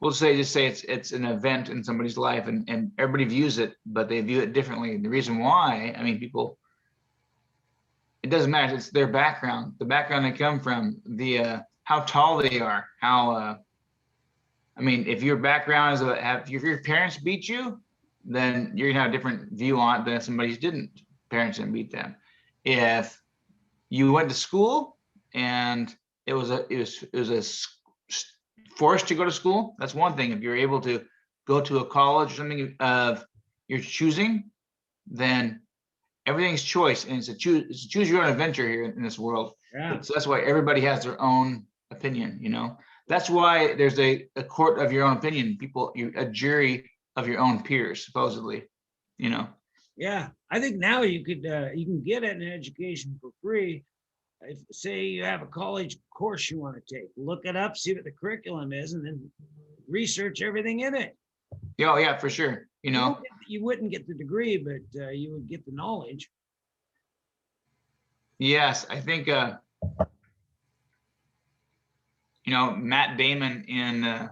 we'll just say it's an event in somebody's life, and everybody views it, but they view it differently. And the reason why, people, it doesn't matter. It's their background, the background they come from, the how tall they are, how if your background is if your parents beat you, then you're gonna have a different view on it than if somebody's parents didn't beat them. If you went to school and it was forced to go to school, that's one thing. If you're able to go to a college or something of your choosing, then everything's choice, and it's a choose your own adventure here in this world. yeah. So that's why everybody has their own opinion. That's why there's a court of your own opinion, a jury of your own peers, supposedly. Yeah, I think now you can get an education for free. If, say you have a college course you want to take, look it up, see what the curriculum is, and then research everything in it. Oh yeah, for sure. You you wouldn't get the degree, but you would get the knowledge. Yes, I think Matt Damon in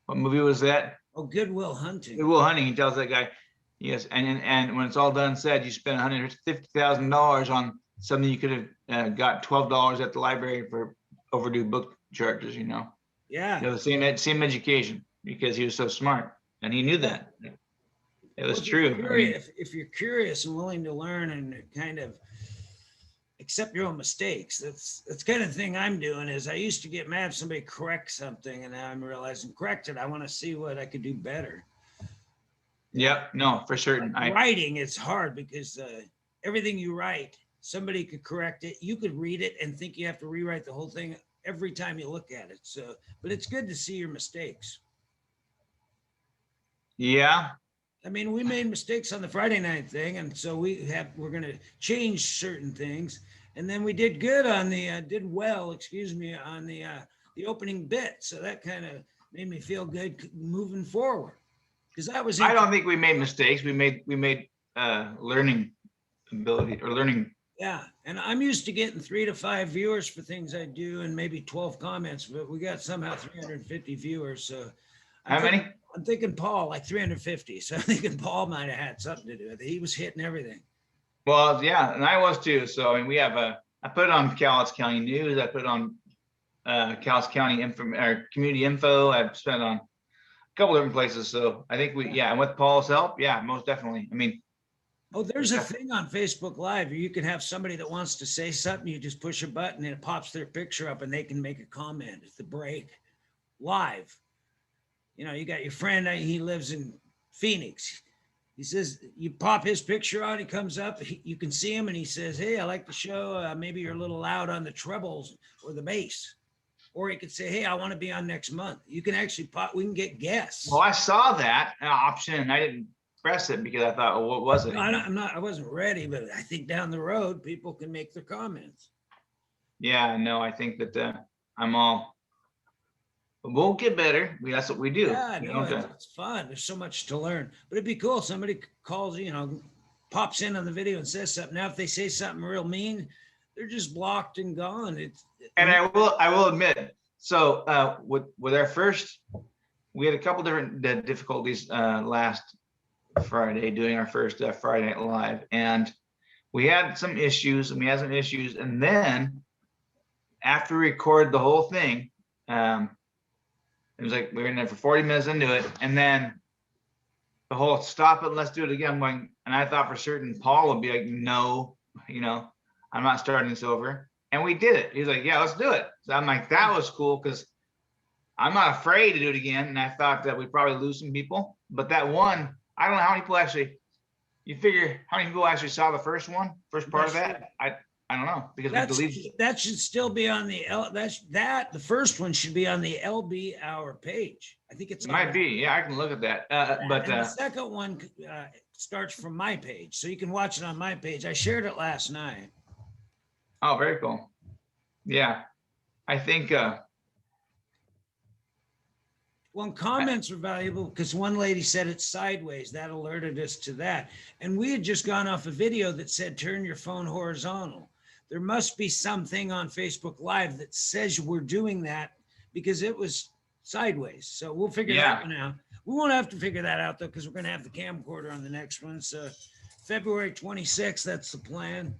what movie was that? Oh, Good Will Hunting. Good Will Hunting. He tells that guy, yes, and when it's all done and said, you spent $150,000 on something you could have got $12 at the library for overdue book charges. Yeah. The same education, because he was so smart and he knew that. It was true. If you're curious and willing to learn and kind of accept your own mistakes, that's kind of the thing I'm doing. Is I used to get mad if somebody corrects something, and now I'm realizing, correct it, I want to see what I could do better. Yep, no, for certain. Like writing, it's hard because everything you write, somebody could correct it. You could read it and think you have to rewrite the whole thing every time you look at it. So, but it's good to see your mistakes. Yeah. I mean, we made mistakes on the Friday night thing, and so we're going to change certain things. And then we did good on did well on the opening bit. So that kind of made me feel good moving forward. Because I don't think we made mistakes. We made learning ability or learning. Yeah, and I'm used to getting 3 to 5 viewers for things I do, and maybe 12 comments, but we got somehow 350 viewers. So how many? I'm thinking Paul, like 350. So I'm thinking Paul might have had something to do with it. He was hitting everything. Well, yeah, and I was too. So I mean, we have I put it on Cowlitz County News. I put it on Cowlitz County community info. I've spent on a couple different places. So I think and with Paul's help, yeah, most definitely. I mean, oh, there's a thing on Facebook Live. You can have somebody that wants to say something. You just push a button and it pops their picture up and they can make a comment. It's the break live. You got your friend, he lives in Phoenix. He says, you pop his picture on, he comes up, you can see him and he says, hey, I like the show. Maybe you're a little loud on the trebles or the bass. Or he could say, hey, I want to be on next month. You can actually we can get guests. Well, I saw that option and I didn't press it because I thought, well, what was it? No, I wasn't ready, but I think down the road, people can make their comments. Yeah, no, I think that we'll get better. That's what we do. Yeah, no, it's fun. There's so much to learn. But it'd be cool. Somebody calls, pops in on the video and says something. Now, if they say something real mean, they're just blocked and gone. And I will admit, so with our first, we had a couple different difficulties last Friday doing our first Friday Night Live, and we had some issues, and then after we recorded the whole thing, it was like we were in there for 40 minutes into it, and then the whole stop it, let's do it again. And I thought for certain Paul would be like, no, I'm not starting this over. And we did it. He's like, yeah, let's do it. So I'm like, that was cool because I'm not afraid to do it again. And I thought that we'd probably lose some people. But that one, I don't know how many people actually, you figure how many people actually saw the first part of that? I don't know, because we deleted it. That should still be on the the first one should be on the LB Hour page. I think it might be. Yeah, I can look at that. But the second one starts from my page, so you can watch it on my page. I shared it last night. Oh, very cool. Yeah, I think. Well, comments are valuable because one lady said it's sideways. That alerted us to that. And we had just gone off a video that said, turn your phone horizontal. There must be something on Facebook Live that says we're doing that because it was sideways. So we'll figure that one out. We won't have to figure that out, though, because we're going to have the camcorder on the next one. So February 26th, that's the plan.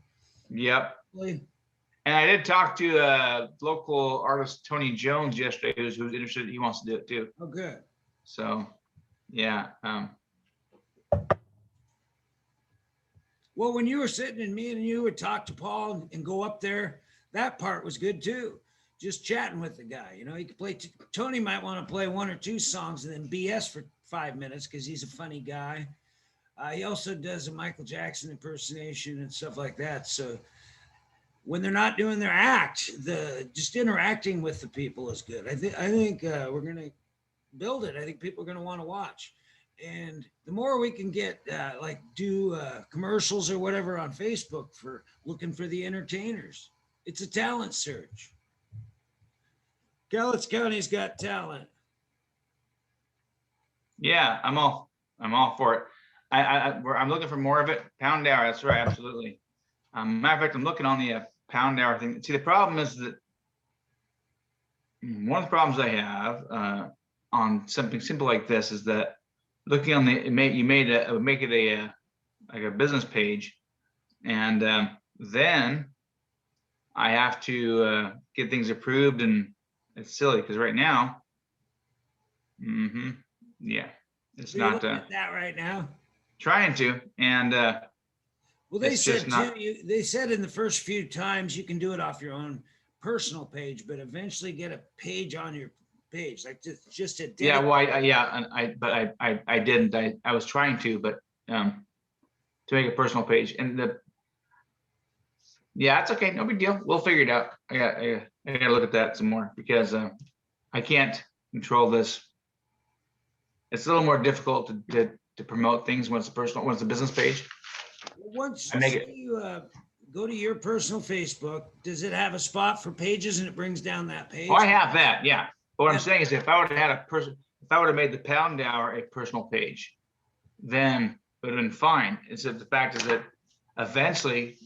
Yep. And I did talk to local artist Tony Jones yesterday, who's interested. He wants to do it too. Oh, good. So, yeah. Well, when you were sitting and me and you would talk to Paul and go up there, that part was good too. Just chatting with the guy. He could play. Tony might want to play 1 or 2 songs and then BS for 5 minutes because he's a funny guy. He also does a Michael Jackson impersonation and stuff like that. So when they're not doing their act, just interacting with the people is good. I think we're going to build it. I think people are going to want to watch. And the more we can get do commercials or whatever on Facebook for looking for the entertainers, it's a talent search. Cowlitz County's got talent. Yeah, I'm all for it. I'm looking for more of it. Pound hour. That's right. Absolutely. Matter of fact, I'm looking on the pound hour thing. See, the problem is that one of the problems I have on something simple like this is that looking on the you made a make it a like a business page, and then I have to get things approved, and it's silly because right now, yeah, it's So you're not looking at that right now. trying to, and Well, they it's said just not. too, they said in the first few times you can do it off your own personal page, but eventually get a page on your page, like just a Yeah, dedicated. well, yeah, and but I didn't. I was trying to, but to make a personal page, and yeah, it's okay, no big deal. We'll figure it out. I gotta look at that some more because I can't control this. It's a little more difficult to promote things when it's a personal, when it's a business page. Once I make it. you go to your personal Facebook, does it have a spot for pages and it brings down that page? Oh, I have that, yeah. But what I'm Yeah. saying is, if I would have had a person, if I would have made the pound hour a personal page, then it would have been fine. It's that the fact is that eventually,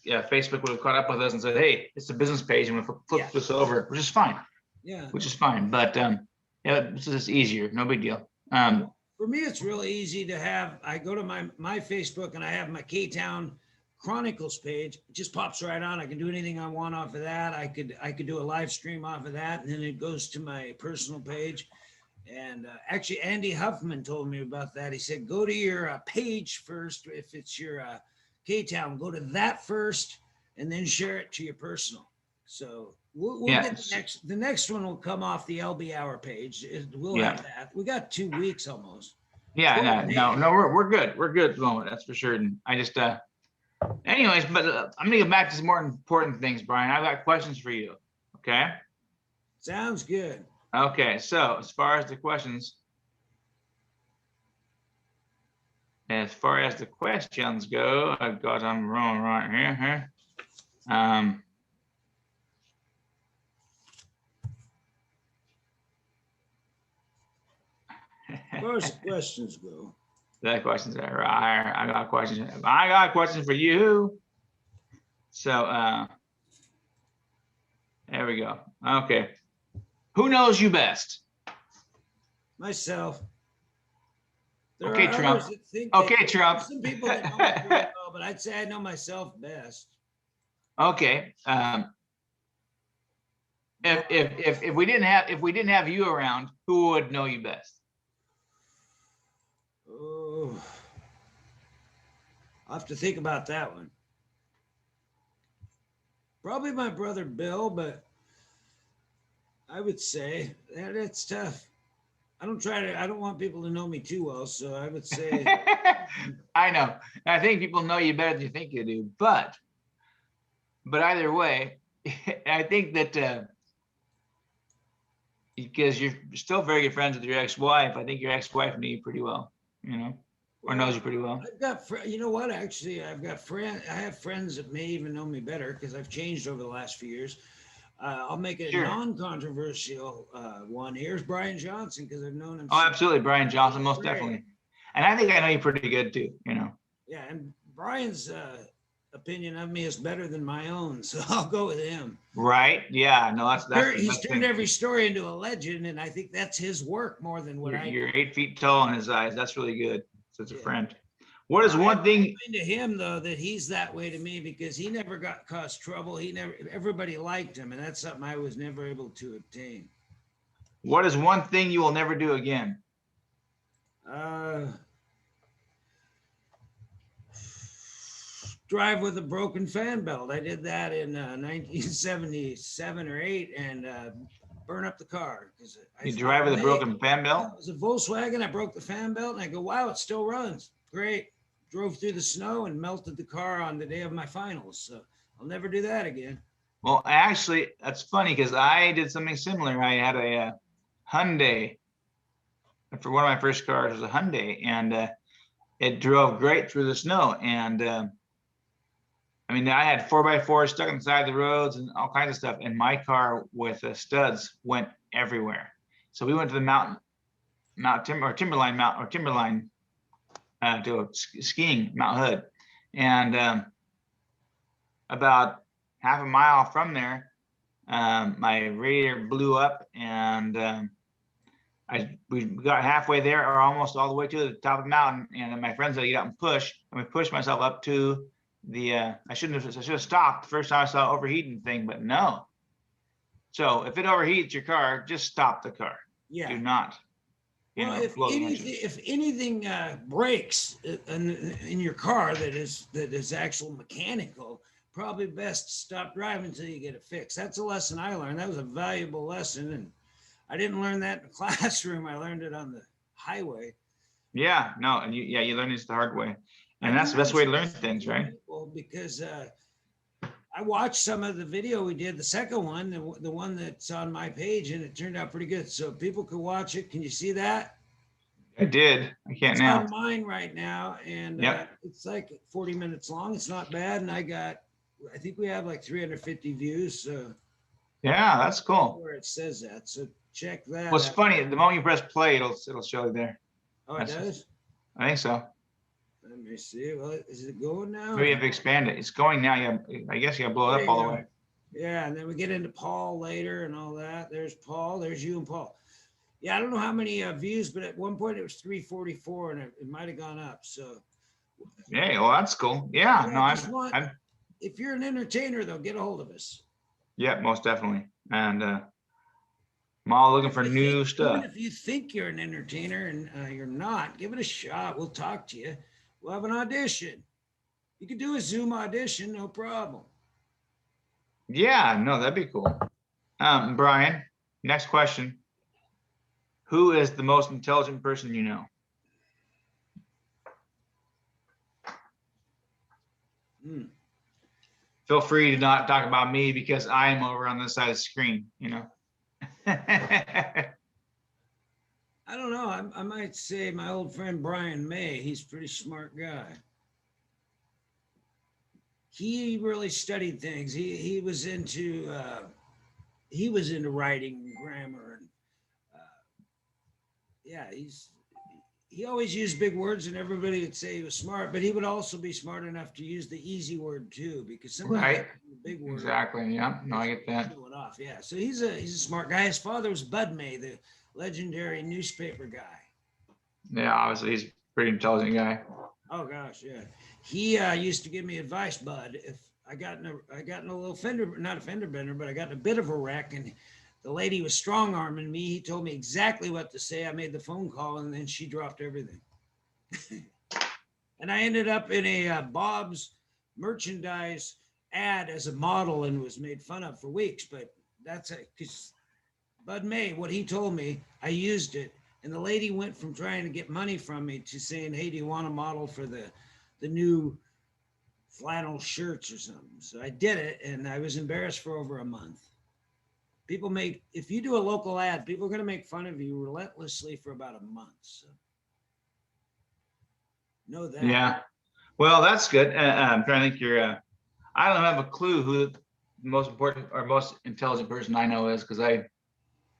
yeah, Facebook would have caught up with us and said, "Hey, it's a business page, and we'll flip Yeah. this over," which is fine. Yeah. Which is fine. But yeah, it's just easier, no big deal. For me, it's really easy to have. I go to my Facebook and I have my K-Town Chronicles page. It just pops right on. I can do anything I want off of that. I could do a live stream off of that, and then it goes to my personal page. And actually, Andy Huffman told me about that. He said, go to your page first. If it's your K-Town, go to that first, and then share it to your personal. So we'll Yeah. get the next one will come off the LB Hour page. We'll Yeah. have that. We got 2 weeks almost. Yeah, no, we're good. We're good at the moment, that's for sure. And I just anyways, but I'm gonna get back to some more important things, Brian. I've got questions for you. Okay. Sounds good. Okay, so as far as the questions go, I've got them wrong right here. As far as the questions go. The questions are right. I got questions. I got questions for you. So there we go. Okay. Who knows you best? Myself. Okay, Trump. Okay, Trump. Some people that know me pretty well, but I'd say I know myself best. Okay. If we didn't have you around, who would know you best? Oh, I'll have to think about that one. Probably my brother Bill, but I would say that it's tough. I don't want people to know me too well, so I would say. I know. I think people know you better than you think you do, but either way, I think that because you're still very good friends with your ex-wife, I think your ex-wife knew you pretty well, or knows you pretty well. I've got, you know what? Actually, I have friends that may even know me better because I've changed over the last few years. I'll make a non-controversial one. Here's Brian Johnson because I've known him. Oh, absolutely, Brian Johnson, most definitely. And I think I know you pretty good too. Yeah, and Brian's opinion of me is better than my own, so I'll go with him. Right? Yeah. No, that's he's turned every story into a legend, and I think that's his work more than what You're 8 feet tall in his eyes. That's really good. So it's a friend. What is one thing to him though that he's that way to me because he never got caused trouble. Everybody liked him, and that's something I was never able to obtain. What is one thing you will never do again? Drive with a broken fan belt. I did that in 1977 or 8 and burn up the car. You drive with a broken fan belt? It was a Volkswagen. I broke the fan belt and I go, wow, it still runs. Great. Drove through the snow and melted the car on the day of my finals. So I'll never do that again. Well, actually, that's funny because I did something similar. I had a Hyundai. For one of my first cars was a Hyundai, and it drove great through the snow. And I mean, I had 4x4 stuck inside the roads and all kinds of stuff. And my car with studs went everywhere. So we went to the Timberline to skiing Mount Hood, and about half a mile from there, my radiator blew up, and we got halfway there, or almost all the way to the top of the mountain, and then my friend said, "Get out and push." And we pushed myself up to the. I should have stopped the first time I saw overheating thing, but no. So if it overheats your car, just stop the car. Yeah. Do not. Well, if anything breaks in your car that is actual mechanical, probably best to stop driving until you get it fixed. That's a lesson I learned. That was a valuable lesson, and I didn't learn that in the classroom. I learned it on the highway. Yeah, no, and you learn this the hard way, and that's the best way to learn things, right? Well, because I watched some of the video we did, the second one, the one that's on my page, and it turned out pretty good. So people could watch it. Can you see that? I did. I can't it's now. It's on mine right now, and it's like 40 minutes long. It's not bad, and I think we have like 350 views. So yeah, that's cool. Where it says that, so check that. Well, it's funny. The moment you press play, it'll show you there. Oh, it does? I think so. Let me see. Well, is it going now? Maybe you have to expand it. It's going now. I guess you got to blow it up all the way. Yeah, and then we get into Paul later and all that. There's Paul. There's you and Paul. Yeah, I don't know how many views, but at one point it was 344, and it might have gone up. So. Yeah, well, that's cool. Yeah, no, I'm. If you're an entertainer, though, get a hold of us. Yeah, most definitely. And I'm all looking for new stuff. Even if you think you're an entertainer and you're not, give it a shot. We'll talk to you. We'll have an audition. You could do a Zoom audition, no problem. Yeah, no, that'd be cool. Brian, next question. Who is the most intelligent person you know? Feel free to not talk about me because I'm over on this side of the screen, I don't know. I might say my old friend Brian May. He's a pretty smart guy. He really studied things. He was into writing and grammar, and he always used big words, and everybody would say he was smart, but he would also be smart enough to use the easy word too, because sometimes the big word. Exactly. Yeah. No, I get that. Off. Yeah. So he's a smart guy. His father was Bud May, the legendary newspaper guy. Yeah, obviously he's a pretty intelligent guy. Oh gosh, yeah. He used to give me advice, Bud. If I got in a little not a fender bender, but I got in a bit of a wreck, and the lady was strong arming me. He told me exactly what to say. I made the phone call, and then she dropped everything. And I ended up in a Bob's merchandise ad as a model, and was made fun of for weeks. But that's because Bud May, what he told me, I used it. And the lady went from trying to get money from me to saying, "Hey, do you want a model for the new flannel shirts or something?" So I did it, and I was embarrassed for over a month. If you do a local ad, people are going to make fun of you relentlessly for about a month. So know that. Yeah. Well, that's good. I'm trying to think I don't have a clue who the most important or most intelligent person I know is, because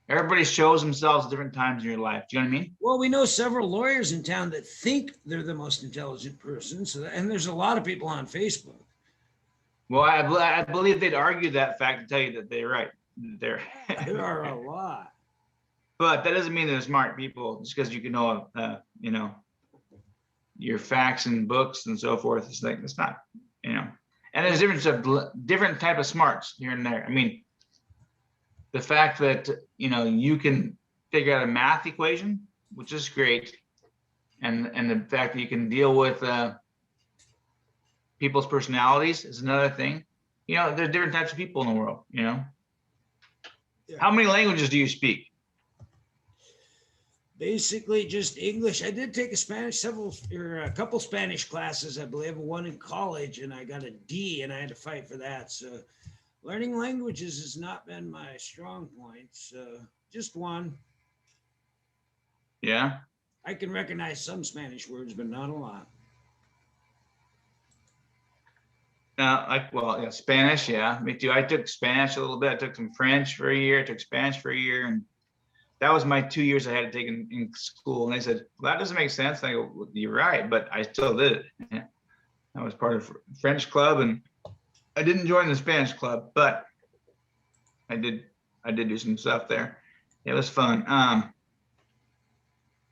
everybody shows themselves at different times in your life. Do you know what I mean? Well, we know several lawyers in town that think they're the most intelligent person. And there's a lot of people on Facebook. Well, I believe they'd argue that fact to tell you that they're right. There are a lot. But that doesn't mean they're smart people just because you can know, your facts and books and so forth. It's like, it's not, and there's different type of smarts here and there. I mean, the fact that, you can figure out a math equation, which is great. And the fact that you can deal with people's personalities is another thing. There's different types of people in the world, Yeah. How many languages do you speak? Basically just English. I did take a couple Spanish classes, I believe, one in college, and I got a D, and I had to fight for that. So learning languages has not been my strong point. So just one. Yeah. I can recognize some Spanish words, but not a lot. Spanish, yeah, me too. I took Spanish a little bit. I took some French for a year. I took Spanish for a year, and that was my 2 years I had to take in school. And they said, well, that doesn't make sense. And I go, well, you're right, but I still did it. Yeah. I was part of French club, and I didn't join the Spanish club, but I did do some stuff there. It was fun.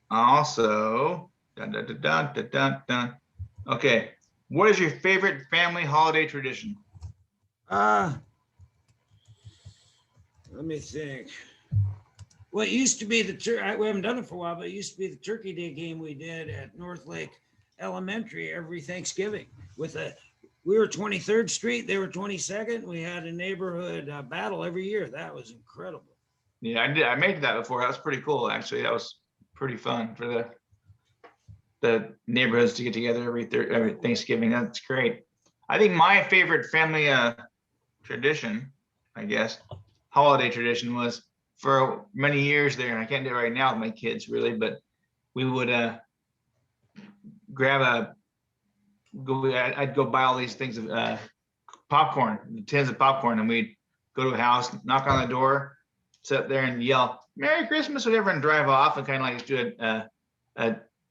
Also, dun, dun, dun, dun, dun, dun, dun. Okay. What is your favorite family holiday tradition? Let me think. Well, it used to be we haven't done it for a while, but it used to be the Turkey Day game we did at North Lake Elementary every Thanksgiving. We were 23rd Street, they were 22nd. We had a neighborhood battle every year. That was incredible. Yeah, I made that before. That was pretty cool, actually. That was pretty fun for the neighborhoods to get together every Thanksgiving. That's great. I think my favorite family tradition, I guess, holiday tradition, was for many years there, and I can't do it right now with my kids really, but we would I'd go buy all these things of popcorn, tins of popcorn, and we'd go to a house, knock on the door, sit there and yell "Merry Christmas" or whatever, and drive off and kind of like do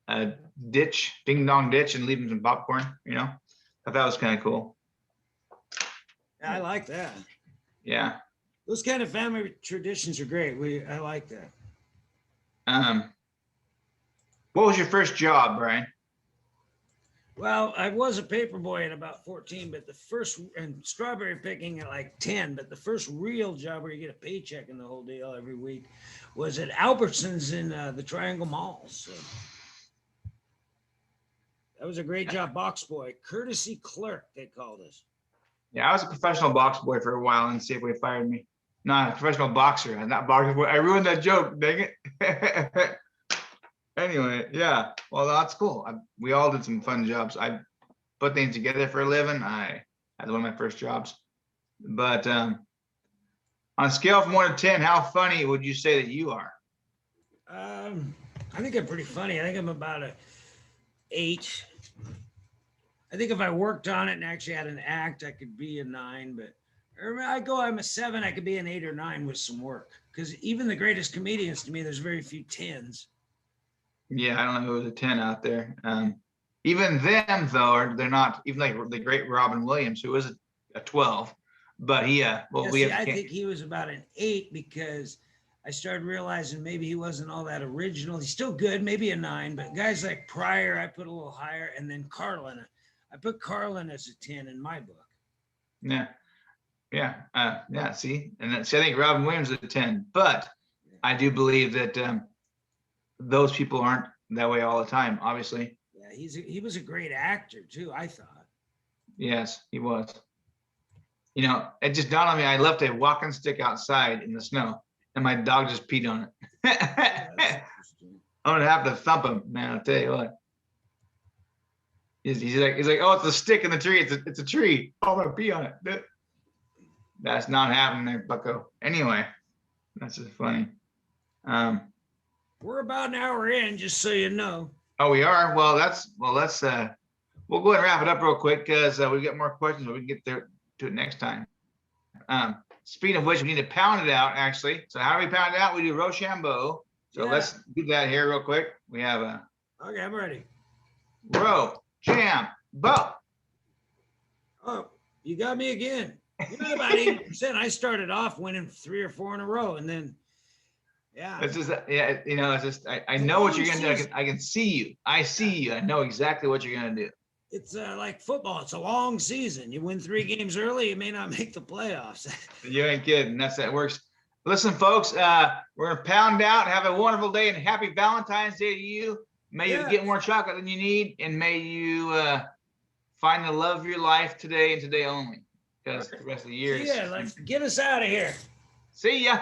a ditch, ding dong ditch, and leave them some popcorn. I thought that was kind of cool. Yeah, I like that. Yeah. Those kind of family traditions are great. I like that. What was your first job, Brian? Well, I was a paper boy at about 14, but and strawberry picking at like 10, but the first real job where you get a paycheck and the whole deal every week was at Albertsons in the Triangle Mall. So that was a great job, box boy, courtesy clerk, they called us. Yeah, I was a professional box boy for a while, and Safeway fired me. Not a professional boxer, not boxer boy. I ruined that joke, dang it. Anyway, yeah. Well, that's cool. We all did some fun jobs. I put things together for a living. I had one of my first jobs. But on a scale from 1 to 10, how funny would you say that you are? I think I'm pretty funny. I think I'm about a 8. I think if I worked on it and actually had an act, I could be a 9. But I'm a 7. I could be an 8 or 9 with some work. Because even the greatest comedians, to me, there's very few 10s. Yeah, I don't know who was a 10 out there. Even them, though, they're not, even like the great Robin Williams, who was a 12. But I think he was about an 8 because I started realizing maybe he wasn't all that original. He's still good, maybe a 9. But guys like Pryor, I put a little higher. And then Carlin, I put Carlin as a 10 in my book. Yeah. Yeah. See, and I think Robin Williams is a 10. But I do believe that those people aren't that way all the time, obviously. Yeah, he was a great actor too, I thought. Yes, he was. It just dawned on me, I left a walking stick outside in the snow, and my dog just peed on it. Yeah, I'm gonna have to thump him, man. I'll tell you what. He's like, oh, it's a stick in the tree. It's a tree. Oh, I'm gonna pee on it. That's not happening there, bucko. Anyway, that's just funny. We're about an hour in, just so you know. Oh, we are? Well, let's we'll go ahead and wrap it up real quick because we get more questions, but we can get there to it next time. Speaking of which, we need to pound it out, actually. So how do we pound it out? We do Rochambeau. So let's do that here real quick. We have okay, I'm ready. Rochambeau. Oh, you got me again. About 80%. I started off winning 3 or 4 in a row, and then it's just it's just I know what you're gonna do. I can see you. I see you. I know exactly what you're gonna do. It's like football. It's a long season. You win 3 games early, you may not make the playoffs. You ain't kidding. That's how it works. Listen, folks, we're gonna pound out. Have a wonderful day and happy Valentine's Day to you. May you get more chocolate than you need, and may you find the love of your life today and today only. Because the rest of the year. Get us out of here. See ya.